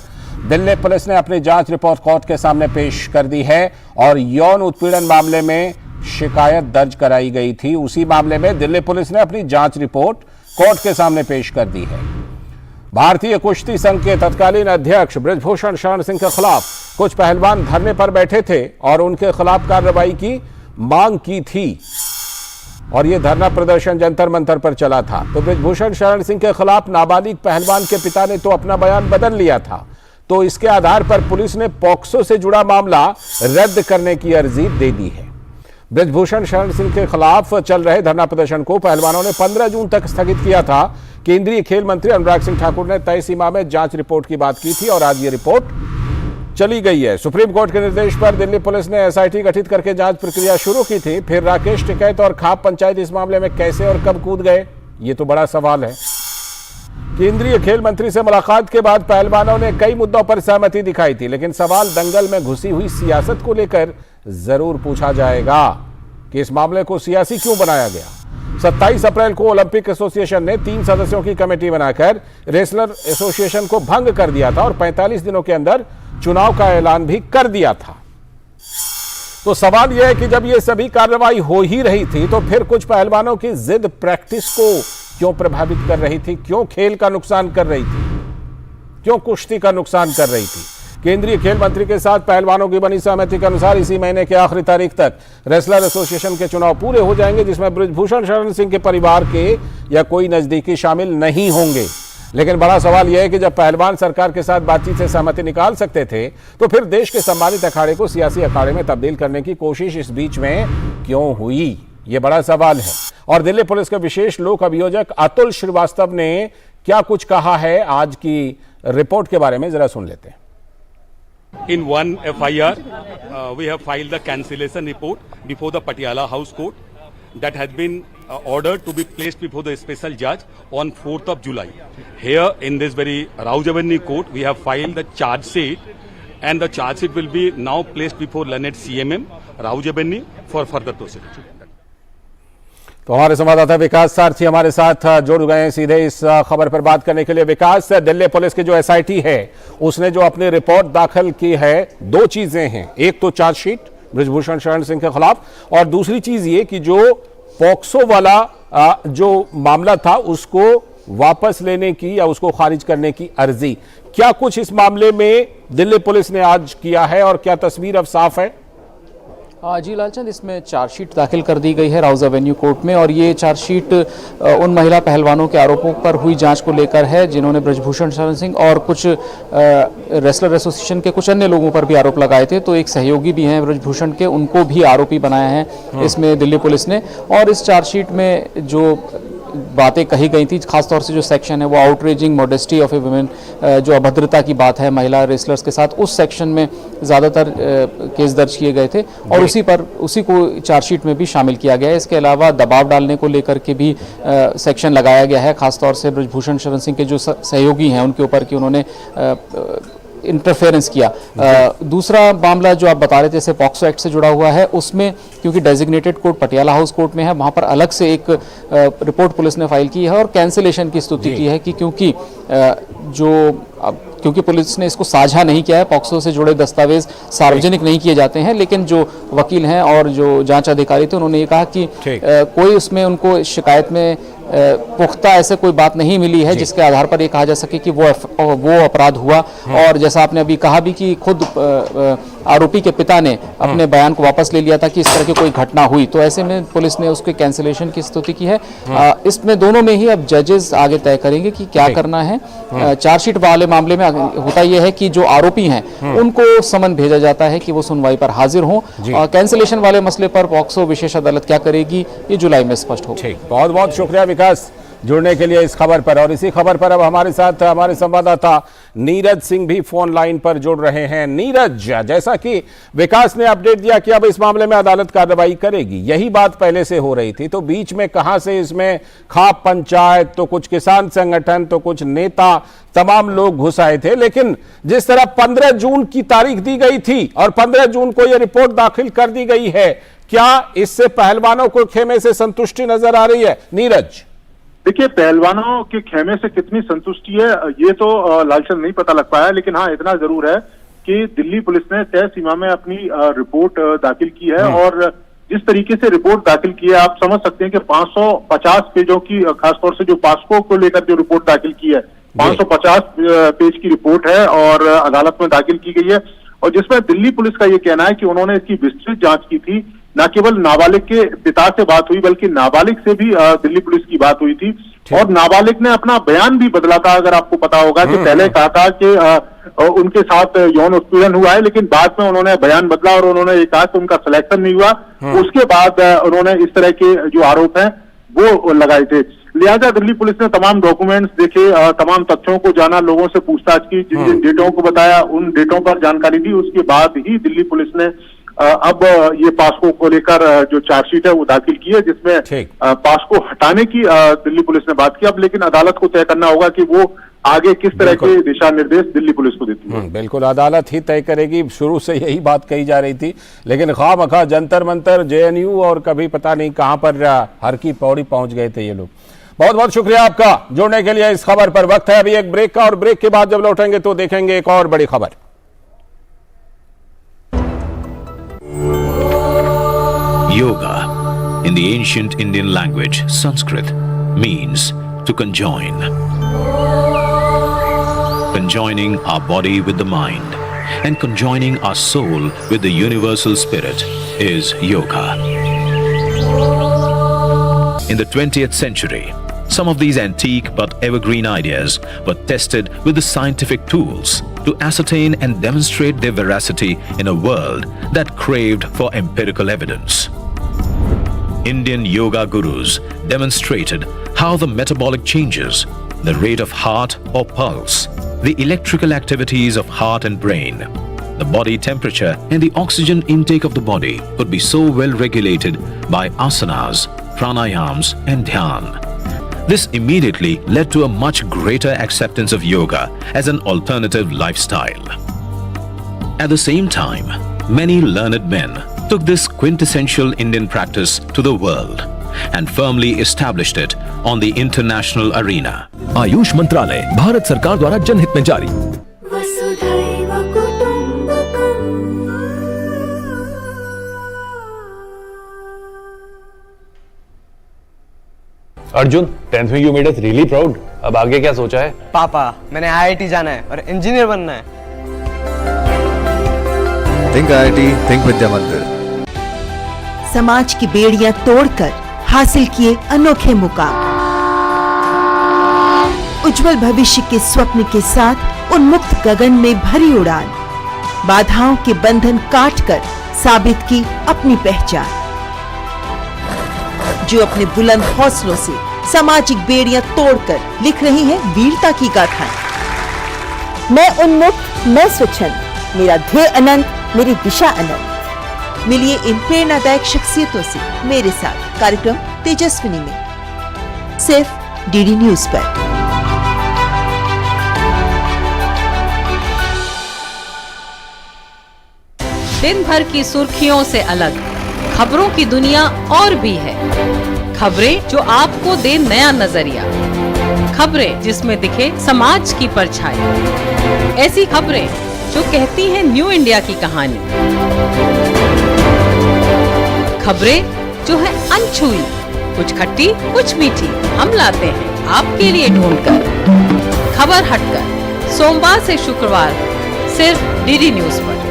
[SPEAKER 3] दिल्ली पुलिस ने अपनी जांच रिपोर्ट कोर्ट के सामने पेश कर दी है और यौन उत्पीड़न मामले में शिकायत दर्ज कराई गई थी। उसी मामले में दिल्ली पुलिस ने अपनी जांच रिपोर्ट कोर्ट के सामने पेश कर दी है। भारतीय कुश्ती संघ के तत्कालीन अध्यक्ष ब्रजभूषण शरण सिंह के खिलाफ कुछ पहलवान धरने पर बैठे थे और उनके खिलाफ कार्रवाई की मांग की थी और यह धरना प्रदर्शन जंतर मंतर पर चला था। तो ब्रजभूषण शरण सिंह के खिलाफ नाबालिग पहलवान के पिता ने तो अपना बयान बदल लिया था, तो इसके आधार पर पुलिस ने पॉक्सो से जुड़ा मामला रद्द करने की अर्जी दे दी है। ब्रजभूषण शरण सिंह के खिलाफ चल रहे धरना प्रदर्शन को पहलवानों ने 15 जून तक स्थगित किया था। केंद्रीय खेल मंत्री अनुराग सिंह ठाकुर ने तय सीमा में जांच रिपोर्ट की बात की थी और आज ये रिपोर्ट चली गई है। सुप्रीम कोर्ट के निर्देश पर दिल्ली पुलिस ने एसआईटी गठित करके जांच प्रक्रिया शुरू की थी। फिर राकेश टिकैत और खाप पंचायत इस मामले में कैसे और कब कूद गए, ये तो बड़ा सवाल है। केंद्रीय खेल मंत्री से मुलाकात के बाद पहलवानों ने कई मुद्दों पर सहमति दिखाई थी, लेकिन सवाल दंगल में घुसी हुई सियासत को लेकर जरूर पूछा जाएगा कि इस मामले को सियासी क्यों बनाया गया। 27 अप्रैल को ओलंपिक एसोसिएशन ने 3 सदस्यों की कमेटी बनाकर रेसलर एसोसिएशन को भंग कर दिया था और 45 दिनों के अंदर चुनाव का ऐलान भी कर दिया था। तो सवाल यह है कि जब यह सभी कार्रवाई हो ही रही थी तो फिर कुछ पहलवानों की जिद प्रैक्टिस को क्यों प्रभावित कर रही थी, क्यों खेल का नुकसान कर रही थी, क्यों कुश्ती का नुकसान कर रही थी। केंद्रीय खेल मंत्री के साथ पहलवानों की बनी सहमति के अनुसार इसी महीने के आखिरी तारीख तक रेसलर एसोसिएशन के चुनाव पूरे हो जाएंगे, जिसमें ब्रजभूषण शरण सिंह के परिवार के या कोई नजदीकी शामिल नहीं होंगे। लेकिन बड़ा सवाल यह है कि जब पहलवान सरकार के साथ बातचीत से सहमति निकाल सकते थे तो फिर देश के सम्मानित अखाड़े को सियासी अखाड़े में तब्दील करने की कोशिश इस बीच में क्यों हुई, यह बड़ा सवाल है। और दिल्ली पुलिस के विशेष लोक अभियोजक अतुल श्रीवास्तव ने क्या कुछ कहा है आज की रिपोर्ट के बारे में जरा सुन लेते हैं।
[SPEAKER 7] In one FIR, we have filed the cancellation report before the Patiala House Court that has been ordered to be placed before the special judge on 4th of July. Here in this very Raujavanni court, we have filed the charge sheet and the charge sheet will be now placed before learned CMM Raujavanni for further proceedings.
[SPEAKER 3] तो हमारे संवाददाता विकास सारथी हमारे साथ जुड़ गए हैं सीधे इस खबर पर बात करने के लिए। विकास, दिल्ली पुलिस की जो एसआईटी है उसने जो अपनी रिपोर्ट दाखिल की है, 2 चीजें हैं, एक तो चार्जशीट ब्रजभूषण शरण सिंह के खिलाफ और दूसरी चीज ये कि जो पॉक्सो वाला जो मामला था उसको वापस लेने की या उसको खारिज करने की अर्जी। क्या कुछ इस मामले में दिल्ली पुलिस ने आज किया है और क्या तस्वीर अब साफ है?
[SPEAKER 8] जी लालचंद, इसमें चार्जशीट दाखिल कर दी गई है राउज एवेन्यू कोर्ट में और ये चार्जशीट उन महिला पहलवानों के आरोपों पर हुई जांच को लेकर है जिन्होंने ब्रजभूषण शरण सिंह और कुछ रेसलर एसोसिएशन के कुछ अन्य लोगों पर भी आरोप लगाए थे। तो एक सहयोगी भी हैं ब्रजभूषण के, उनको भी आरोपी बनाया है इसमें दिल्ली पुलिस ने। और इस चार्जशीट में जो बातें कही गई थी, खासतौर से जो सेक्शन है वो outraging modesty of A women, जो अभद्रता की बात है महिला रेसलर्स के साथ, उस सेक्शन में ज़्यादातर केस दर्ज किए गए थे और उसी को चार्जशीट में भी शामिल किया गया है। इसके अलावा दबाव डालने को लेकर के भी सेक्शन लगाया गया है, खासतौर से ब्रजभूषण शरण सिंह के जो सहयोगी हैं उनके ऊपर कि उन्होंने इंटरफेरेंस किया। दूसरा मामला जो आप बता रहे थे जैसे पॉक्सो एक्ट से जुड़ा हुआ है, उसमें क्योंकि designated court Patiala house court में है, वहाँ पर अलग से एक रिपोर्ट पुलिस ने फाइल की है और कैंसिलेशन की स्तुति की है कि क्योंकि पुलिस ने इसको साझा नहीं किया है, पॉक्सो से जुड़े दस्तावेज सार्वजनिक नहीं किए जाते हैं, लेकिन जो वकील हैं और जो जांच अधिकारी थे उन्होंने ये कहा कि कोई उसमें उनको शिकायत में पुख्ता ऐसे कोई बात नहीं मिली है जिसके आधार पर ये कहा जा सके कि वो अपराध हुआ। और जैसा आपने अभी कहा भी कि खुद आरोपी के पिता ने अपने बयान को वापस ले लिया था कि इस तरह की कोई घटना हुई, तो ऐसे में पुलिस ने उसके कैंसिलेशन की स्तुति की है। इसमें दोनों में ही अब जजेस आगे तय करेंगे कि क्या करना है। चार्जशीट वाले मामले में होता यह है कि जो आरोपी हैं उनको समन भेजा जाता है कि वो सुनवाई पर हाजिर हों। कैंसिलेशन वाले मसले पर पॉक्सो विशेष अदालत क्या करेगी, ये जुलाई में स्पष्ट होगा।
[SPEAKER 3] बहुत बहुत शुक्रिया विकास जुड़ने के लिए इस खबर पर। और इसी खबर पर अब हमारे साथ हमारे संवाददाता नीरज सिंह भी फोन लाइन पर जुड़ रहे हैं। नीरज, जैसा कि विकास ने अपडेट दिया कि अब इस मामले में अदालत कार्रवाई करेगी, यही बात पहले से हो रही थी, तो बीच में कहां से इसमें खाप पंचायत, तो कुछ किसान संगठन, तो कुछ नेता, तमाम लोग घुस आए थे। लेकिन जिस तरह 15 जून की तारीख दी गई थी और 15 जून को यह रिपोर्ट दाखिल कर दी गई है, क्या इससे पहलवानों को खेमे से संतुष्टि नजर आ रही है? नीरज,
[SPEAKER 6] देखिए, पहलवानों के खेमे से कितनी संतुष्टि है ये तो लालचंद नहीं पता लग पाया, लेकिन हाँ इतना जरूर है कि दिल्ली पुलिस ने तय सीमा में अपनी रिपोर्ट दाखिल की है। और जिस तरीके से रिपोर्ट दाखिल की है, आप समझ सकते हैं कि 550 पेजों की, खासतौर से जो पास्को को लेकर जो रिपोर्ट दाखिल की है, 550 पेज की रिपोर्ट है और अदालत में दाखिल की गई है। और जिसमें दिल्ली पुलिस का ये कहना है कि उन्होंने इसकी विस्तृत जांच की थी। न केवल नाबालिग के पिता से बात हुई, बल्कि नाबालिग से भी दिल्ली पुलिस की बात हुई थी। और नाबालिग ने अपना बयान भी बदला था, अगर आपको पता होगा कि पहले कहा था कि उनके साथ यौन उत्पीड़न हुआ है, लेकिन बाद में उन्होंने बयान बदला और उन्होंने ये कहा कि उनका सिलेक्शन नहीं हुआ। उसके बाद उन्होंने इस तरह के जो आरोप हैं वो लगाए थे। लिहाजा दिल्ली पुलिस ने तमाम डॉक्यूमेंट्स देखे, तमाम तथ्यों को जाना, लोगों से पूछताछ की, जिन जिन डेटों को बताया उन डेटों पर जानकारी दी। उसके बाद ही दिल्ली पुलिस ने अब ये पास्को को लेकर जो चार्जशीट है वो दाखिल की है, जिसमें पास्को हटाने की दिल्ली पुलिस ने बात की। अब लेकिन अदालत को तय करना होगा कि वो आगे किस तरह के दिशा निर्देश दिल्ली पुलिस को देती है।
[SPEAKER 3] बिल्कुल, अदालत ही तय करेगी। शुरू से यही बात कही जा रही थी, लेकिन खामखा जंतर मंतर, JNU और कभी पता नहीं कहां पर हर की पौड़ी पहुंच गए थे ये लोग। बहुत बहुत शुक्रिया आपका जुड़ने के लिए इस खबर पर। वक्त है अभी एक ब्रेक का, और ब्रेक के बाद जब लौटेंगे तो देखेंगे एक और बड़ी खबर।
[SPEAKER 1] Yoga, in the ancient Indian language Sanskrit, means to conjoin. Conjoining our body with the mind and conjoining our soul with the universal spirit is yoga. In the 20th century, some of these antique but evergreen ideas were tested with the scientific tools to ascertain and demonstrate their veracity in a world that craved for empirical evidence. Indian yoga gurus demonstrated how the metabolic changes, the rate of heart or pulse, the electrical activities of heart and brain, the body temperature and the oxygen intake of the body could be so well regulated by asanas, pranayams and dhyan. This immediately led to a much greater acceptance of yoga as an alternative lifestyle. At the same time, many learned men took this quintessential Indian practice to the world and firmly established it on the international arena. Ayush मंत्रालय, भारत सरकार द्वारा जनहित में जारी।
[SPEAKER 2] वसुधैव कुटुंबकम्।
[SPEAKER 18] Arjun, 10th में you made us really proud. अब आगे क्या सोचा है?
[SPEAKER 19] पापा, मैंने IIT जाना है और इंजीनियर बनना है।
[SPEAKER 9] थिंक IIT, थिंक विद्या मंदिर।
[SPEAKER 22] समाज की बेड़ियां तोड़कर हासिल किए अनोखे मुकाम। उज्जवल भविष्य के स्वप्न के साथ उन्मुक्त गगन में भरी उड़ान। बाधाओं के बंधन काटकर साबित की अपनी पहचान। जो अपने बुलंद हौसलों से सामाजिक बेड़ियां तोड़कर लिख रही है वीरता की गाथाएं। मैं उन्मुक्त, मैं स्वच्छंद, मेरा ध्येय अनंत, मेरी दिशा अनंत। मिलिए इन प्रेरणादायक शख्सियतों से मेरे साथ कार्यक्रम तेजस्विनी में, सिर्फ DD न्यूज पर।
[SPEAKER 23] दिन भर की सुर्खियों से अलग खबरों की दुनिया और भी है। खबरें जो आपको दे नया नजरिया, खबरें जिसमें दिखे समाज की परछाई, ऐसी खबरें जो कहती हैं न्यू इंडिया की कहानी। खबरें जो है अनछुई, कुछ खट्टी कुछ मीठी, हम लाते हैं आपके लिए ढूंढकर। खबर हटकर, सोमवार से शुक्रवार सिर्फ DD न्यूज पर।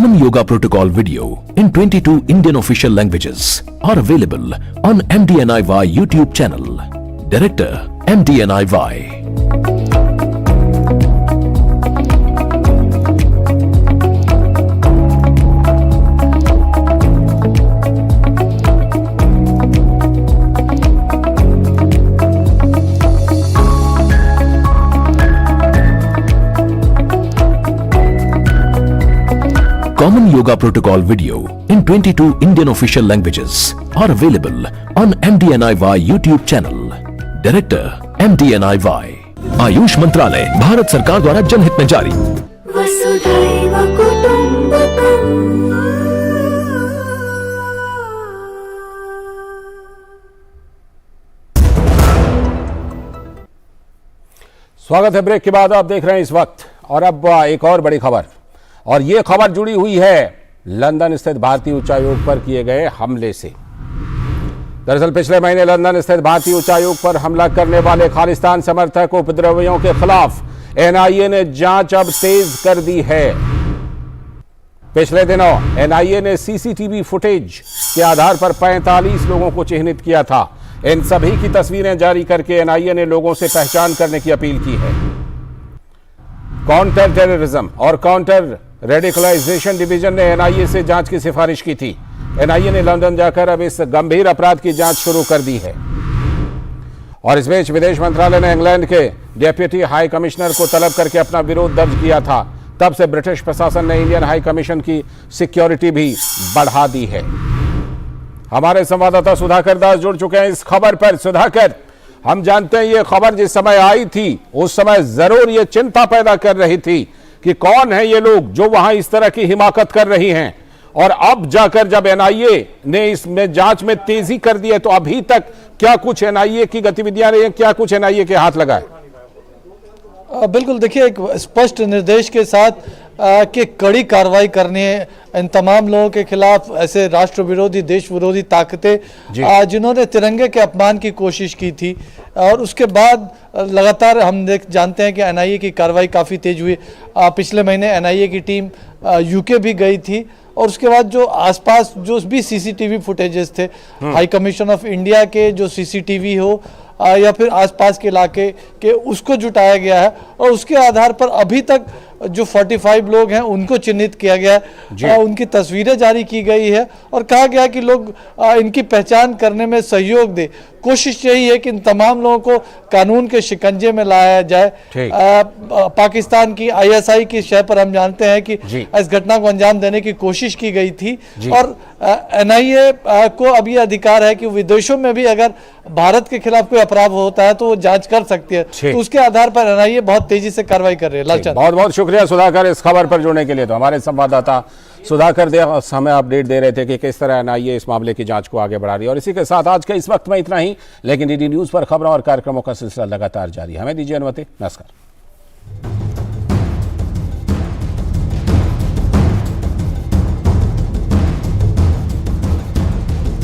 [SPEAKER 1] Common Yoga Protocol video in 22 Indian official languages are available on MDNIY YouTube channel. Director MDNIY. Common Yoga Protocol video in 22 Indian official languages are available on MDNIY YouTube channel. Director MDNIY. Ayush मंत्रालय, भारत सरकार द्वारा जनहित में जारी।
[SPEAKER 2] वसुधैव कुटुम्बकम्।
[SPEAKER 3] स्वागत है break के बाद। आप देख रहे हैं इस वक्त, और अब एक और बड़ी खबर, और ये खबर जुड़ी हुई है लंदन स्थित भारतीय उच्चायोग पर किए गए हमले से। दरअसल पिछले महीने लंदन स्थित भारतीय उच्चायोग पर हमला करने वाले खालिस्तान समर्थक उपद्रवियों के खिलाफ एनआईए ने जांच अब तेज कर दी है। पिछले दिनों एनआईए ने सीसीटीवी फुटेज के आधार पर 45 लोगों को चिन्हित किया था। इन सभी की तस्वीरें जारी करके एनआईए ने लोगों से पहचान करने की अपील की है। काउंटर टेररिज्म और काउंटर रेडिकलाइजेशन डिवीजन ने एनआईए से जांच की सिफारिश की थी। एनआईए ने लंदन जाकर अब इस गंभीर अपराध की जांच शुरू कर दी है। और इस बीच विदेश मंत्रालय ने इंग्लैंड के डेप्यूटी हाई कमिश्नर को तलब करके अपना विरोध दर्ज किया था। तब से ब्रिटिश प्रशासन ने इंडियन हाई कमीशन की सिक्योरिटी भी बढ़ा दी है। हमारे संवाददाता सुधाकर दास जुड़ चुके हैं इस खबर पर। सुधाकर, हम जानते हैं ये खबर जिस समय आई थी उस समय जरूर ये चिंता पैदा कर रही थी कि कौन है ये लोग जो वहां इस तरह की हिमाकत कर रही हैं, और अब जाकर जब एनआईए ने इसमें जांच में तेजी कर दी है तो अभी तक क्या कुछ एनआईए की गतिविधियां रही हैं, क्या कुछ एनआईए के हाथ लगाए?
[SPEAKER 5] बिल्कुल, देखिए एक स्पष्ट निर्देश के साथ कि कड़ी कार्रवाई करनी है इन तमाम लोगों के खिलाफ, ऐसे राष्ट्र विरोधी देश विरोधी ताकतें जिन्होंने तिरंगे के अपमान की कोशिश की थी। और उसके बाद लगातार हम जानते हैं कि एनआईए की कार्रवाई काफ़ी तेज हुई। पिछले महीने एनआईए की टीम यूके भी गई थी, और उसके बाद जो आसपास जो भी सीसीटीवी फुटेजेस थे, हाई कमीशन ऑफ इंडिया के जो सीसीटीवी हो या फिर आसपास के इलाके के, उसको जुटाया गया है। और उसके आधार पर अभी तक जो 45 लोग हैं उनको चिन्हित किया गया है, उनकी तस्वीरें जारी की गई है और कहा गया कि लोग इनकी पहचान करने में सहयोग दें। कोशिश यही है कि इन तमाम लोगों को कानून के शिकंजे में लाया जाए। पाकिस्तान की आईएसआई की शह पर हम जानते हैं कि इस घटना को अंजाम देने की कोशिश की गई थी, और एनआईए को अब ये अधिकार है कि विदेशों में भी अगर भारत के खिलाफ कोई अपराध होता है तो वो जांच कर सकती है। तो उसके आधार पर एनआईए बहुत तेजी से कार्रवाई कर रही है। लालचंद,
[SPEAKER 3] बहुत बहुत शुक्रिया सुधाकर इस खबर पर जुड़ने के लिए। तो हमारे संवाददाता सुधाकर हमें अपडेट दे रहे थे कि किस तरह एनआईए इस मामले की जांच को आगे बढ़ा रही है। और इसी के साथ आज के इस वक्त में इतना ही, लेकिन डीडी न्यूज पर खबरों और कार्यक्रमों का सिलसिला लगातार जारी है। हमें दीजिए अनुमति। नमस्कार।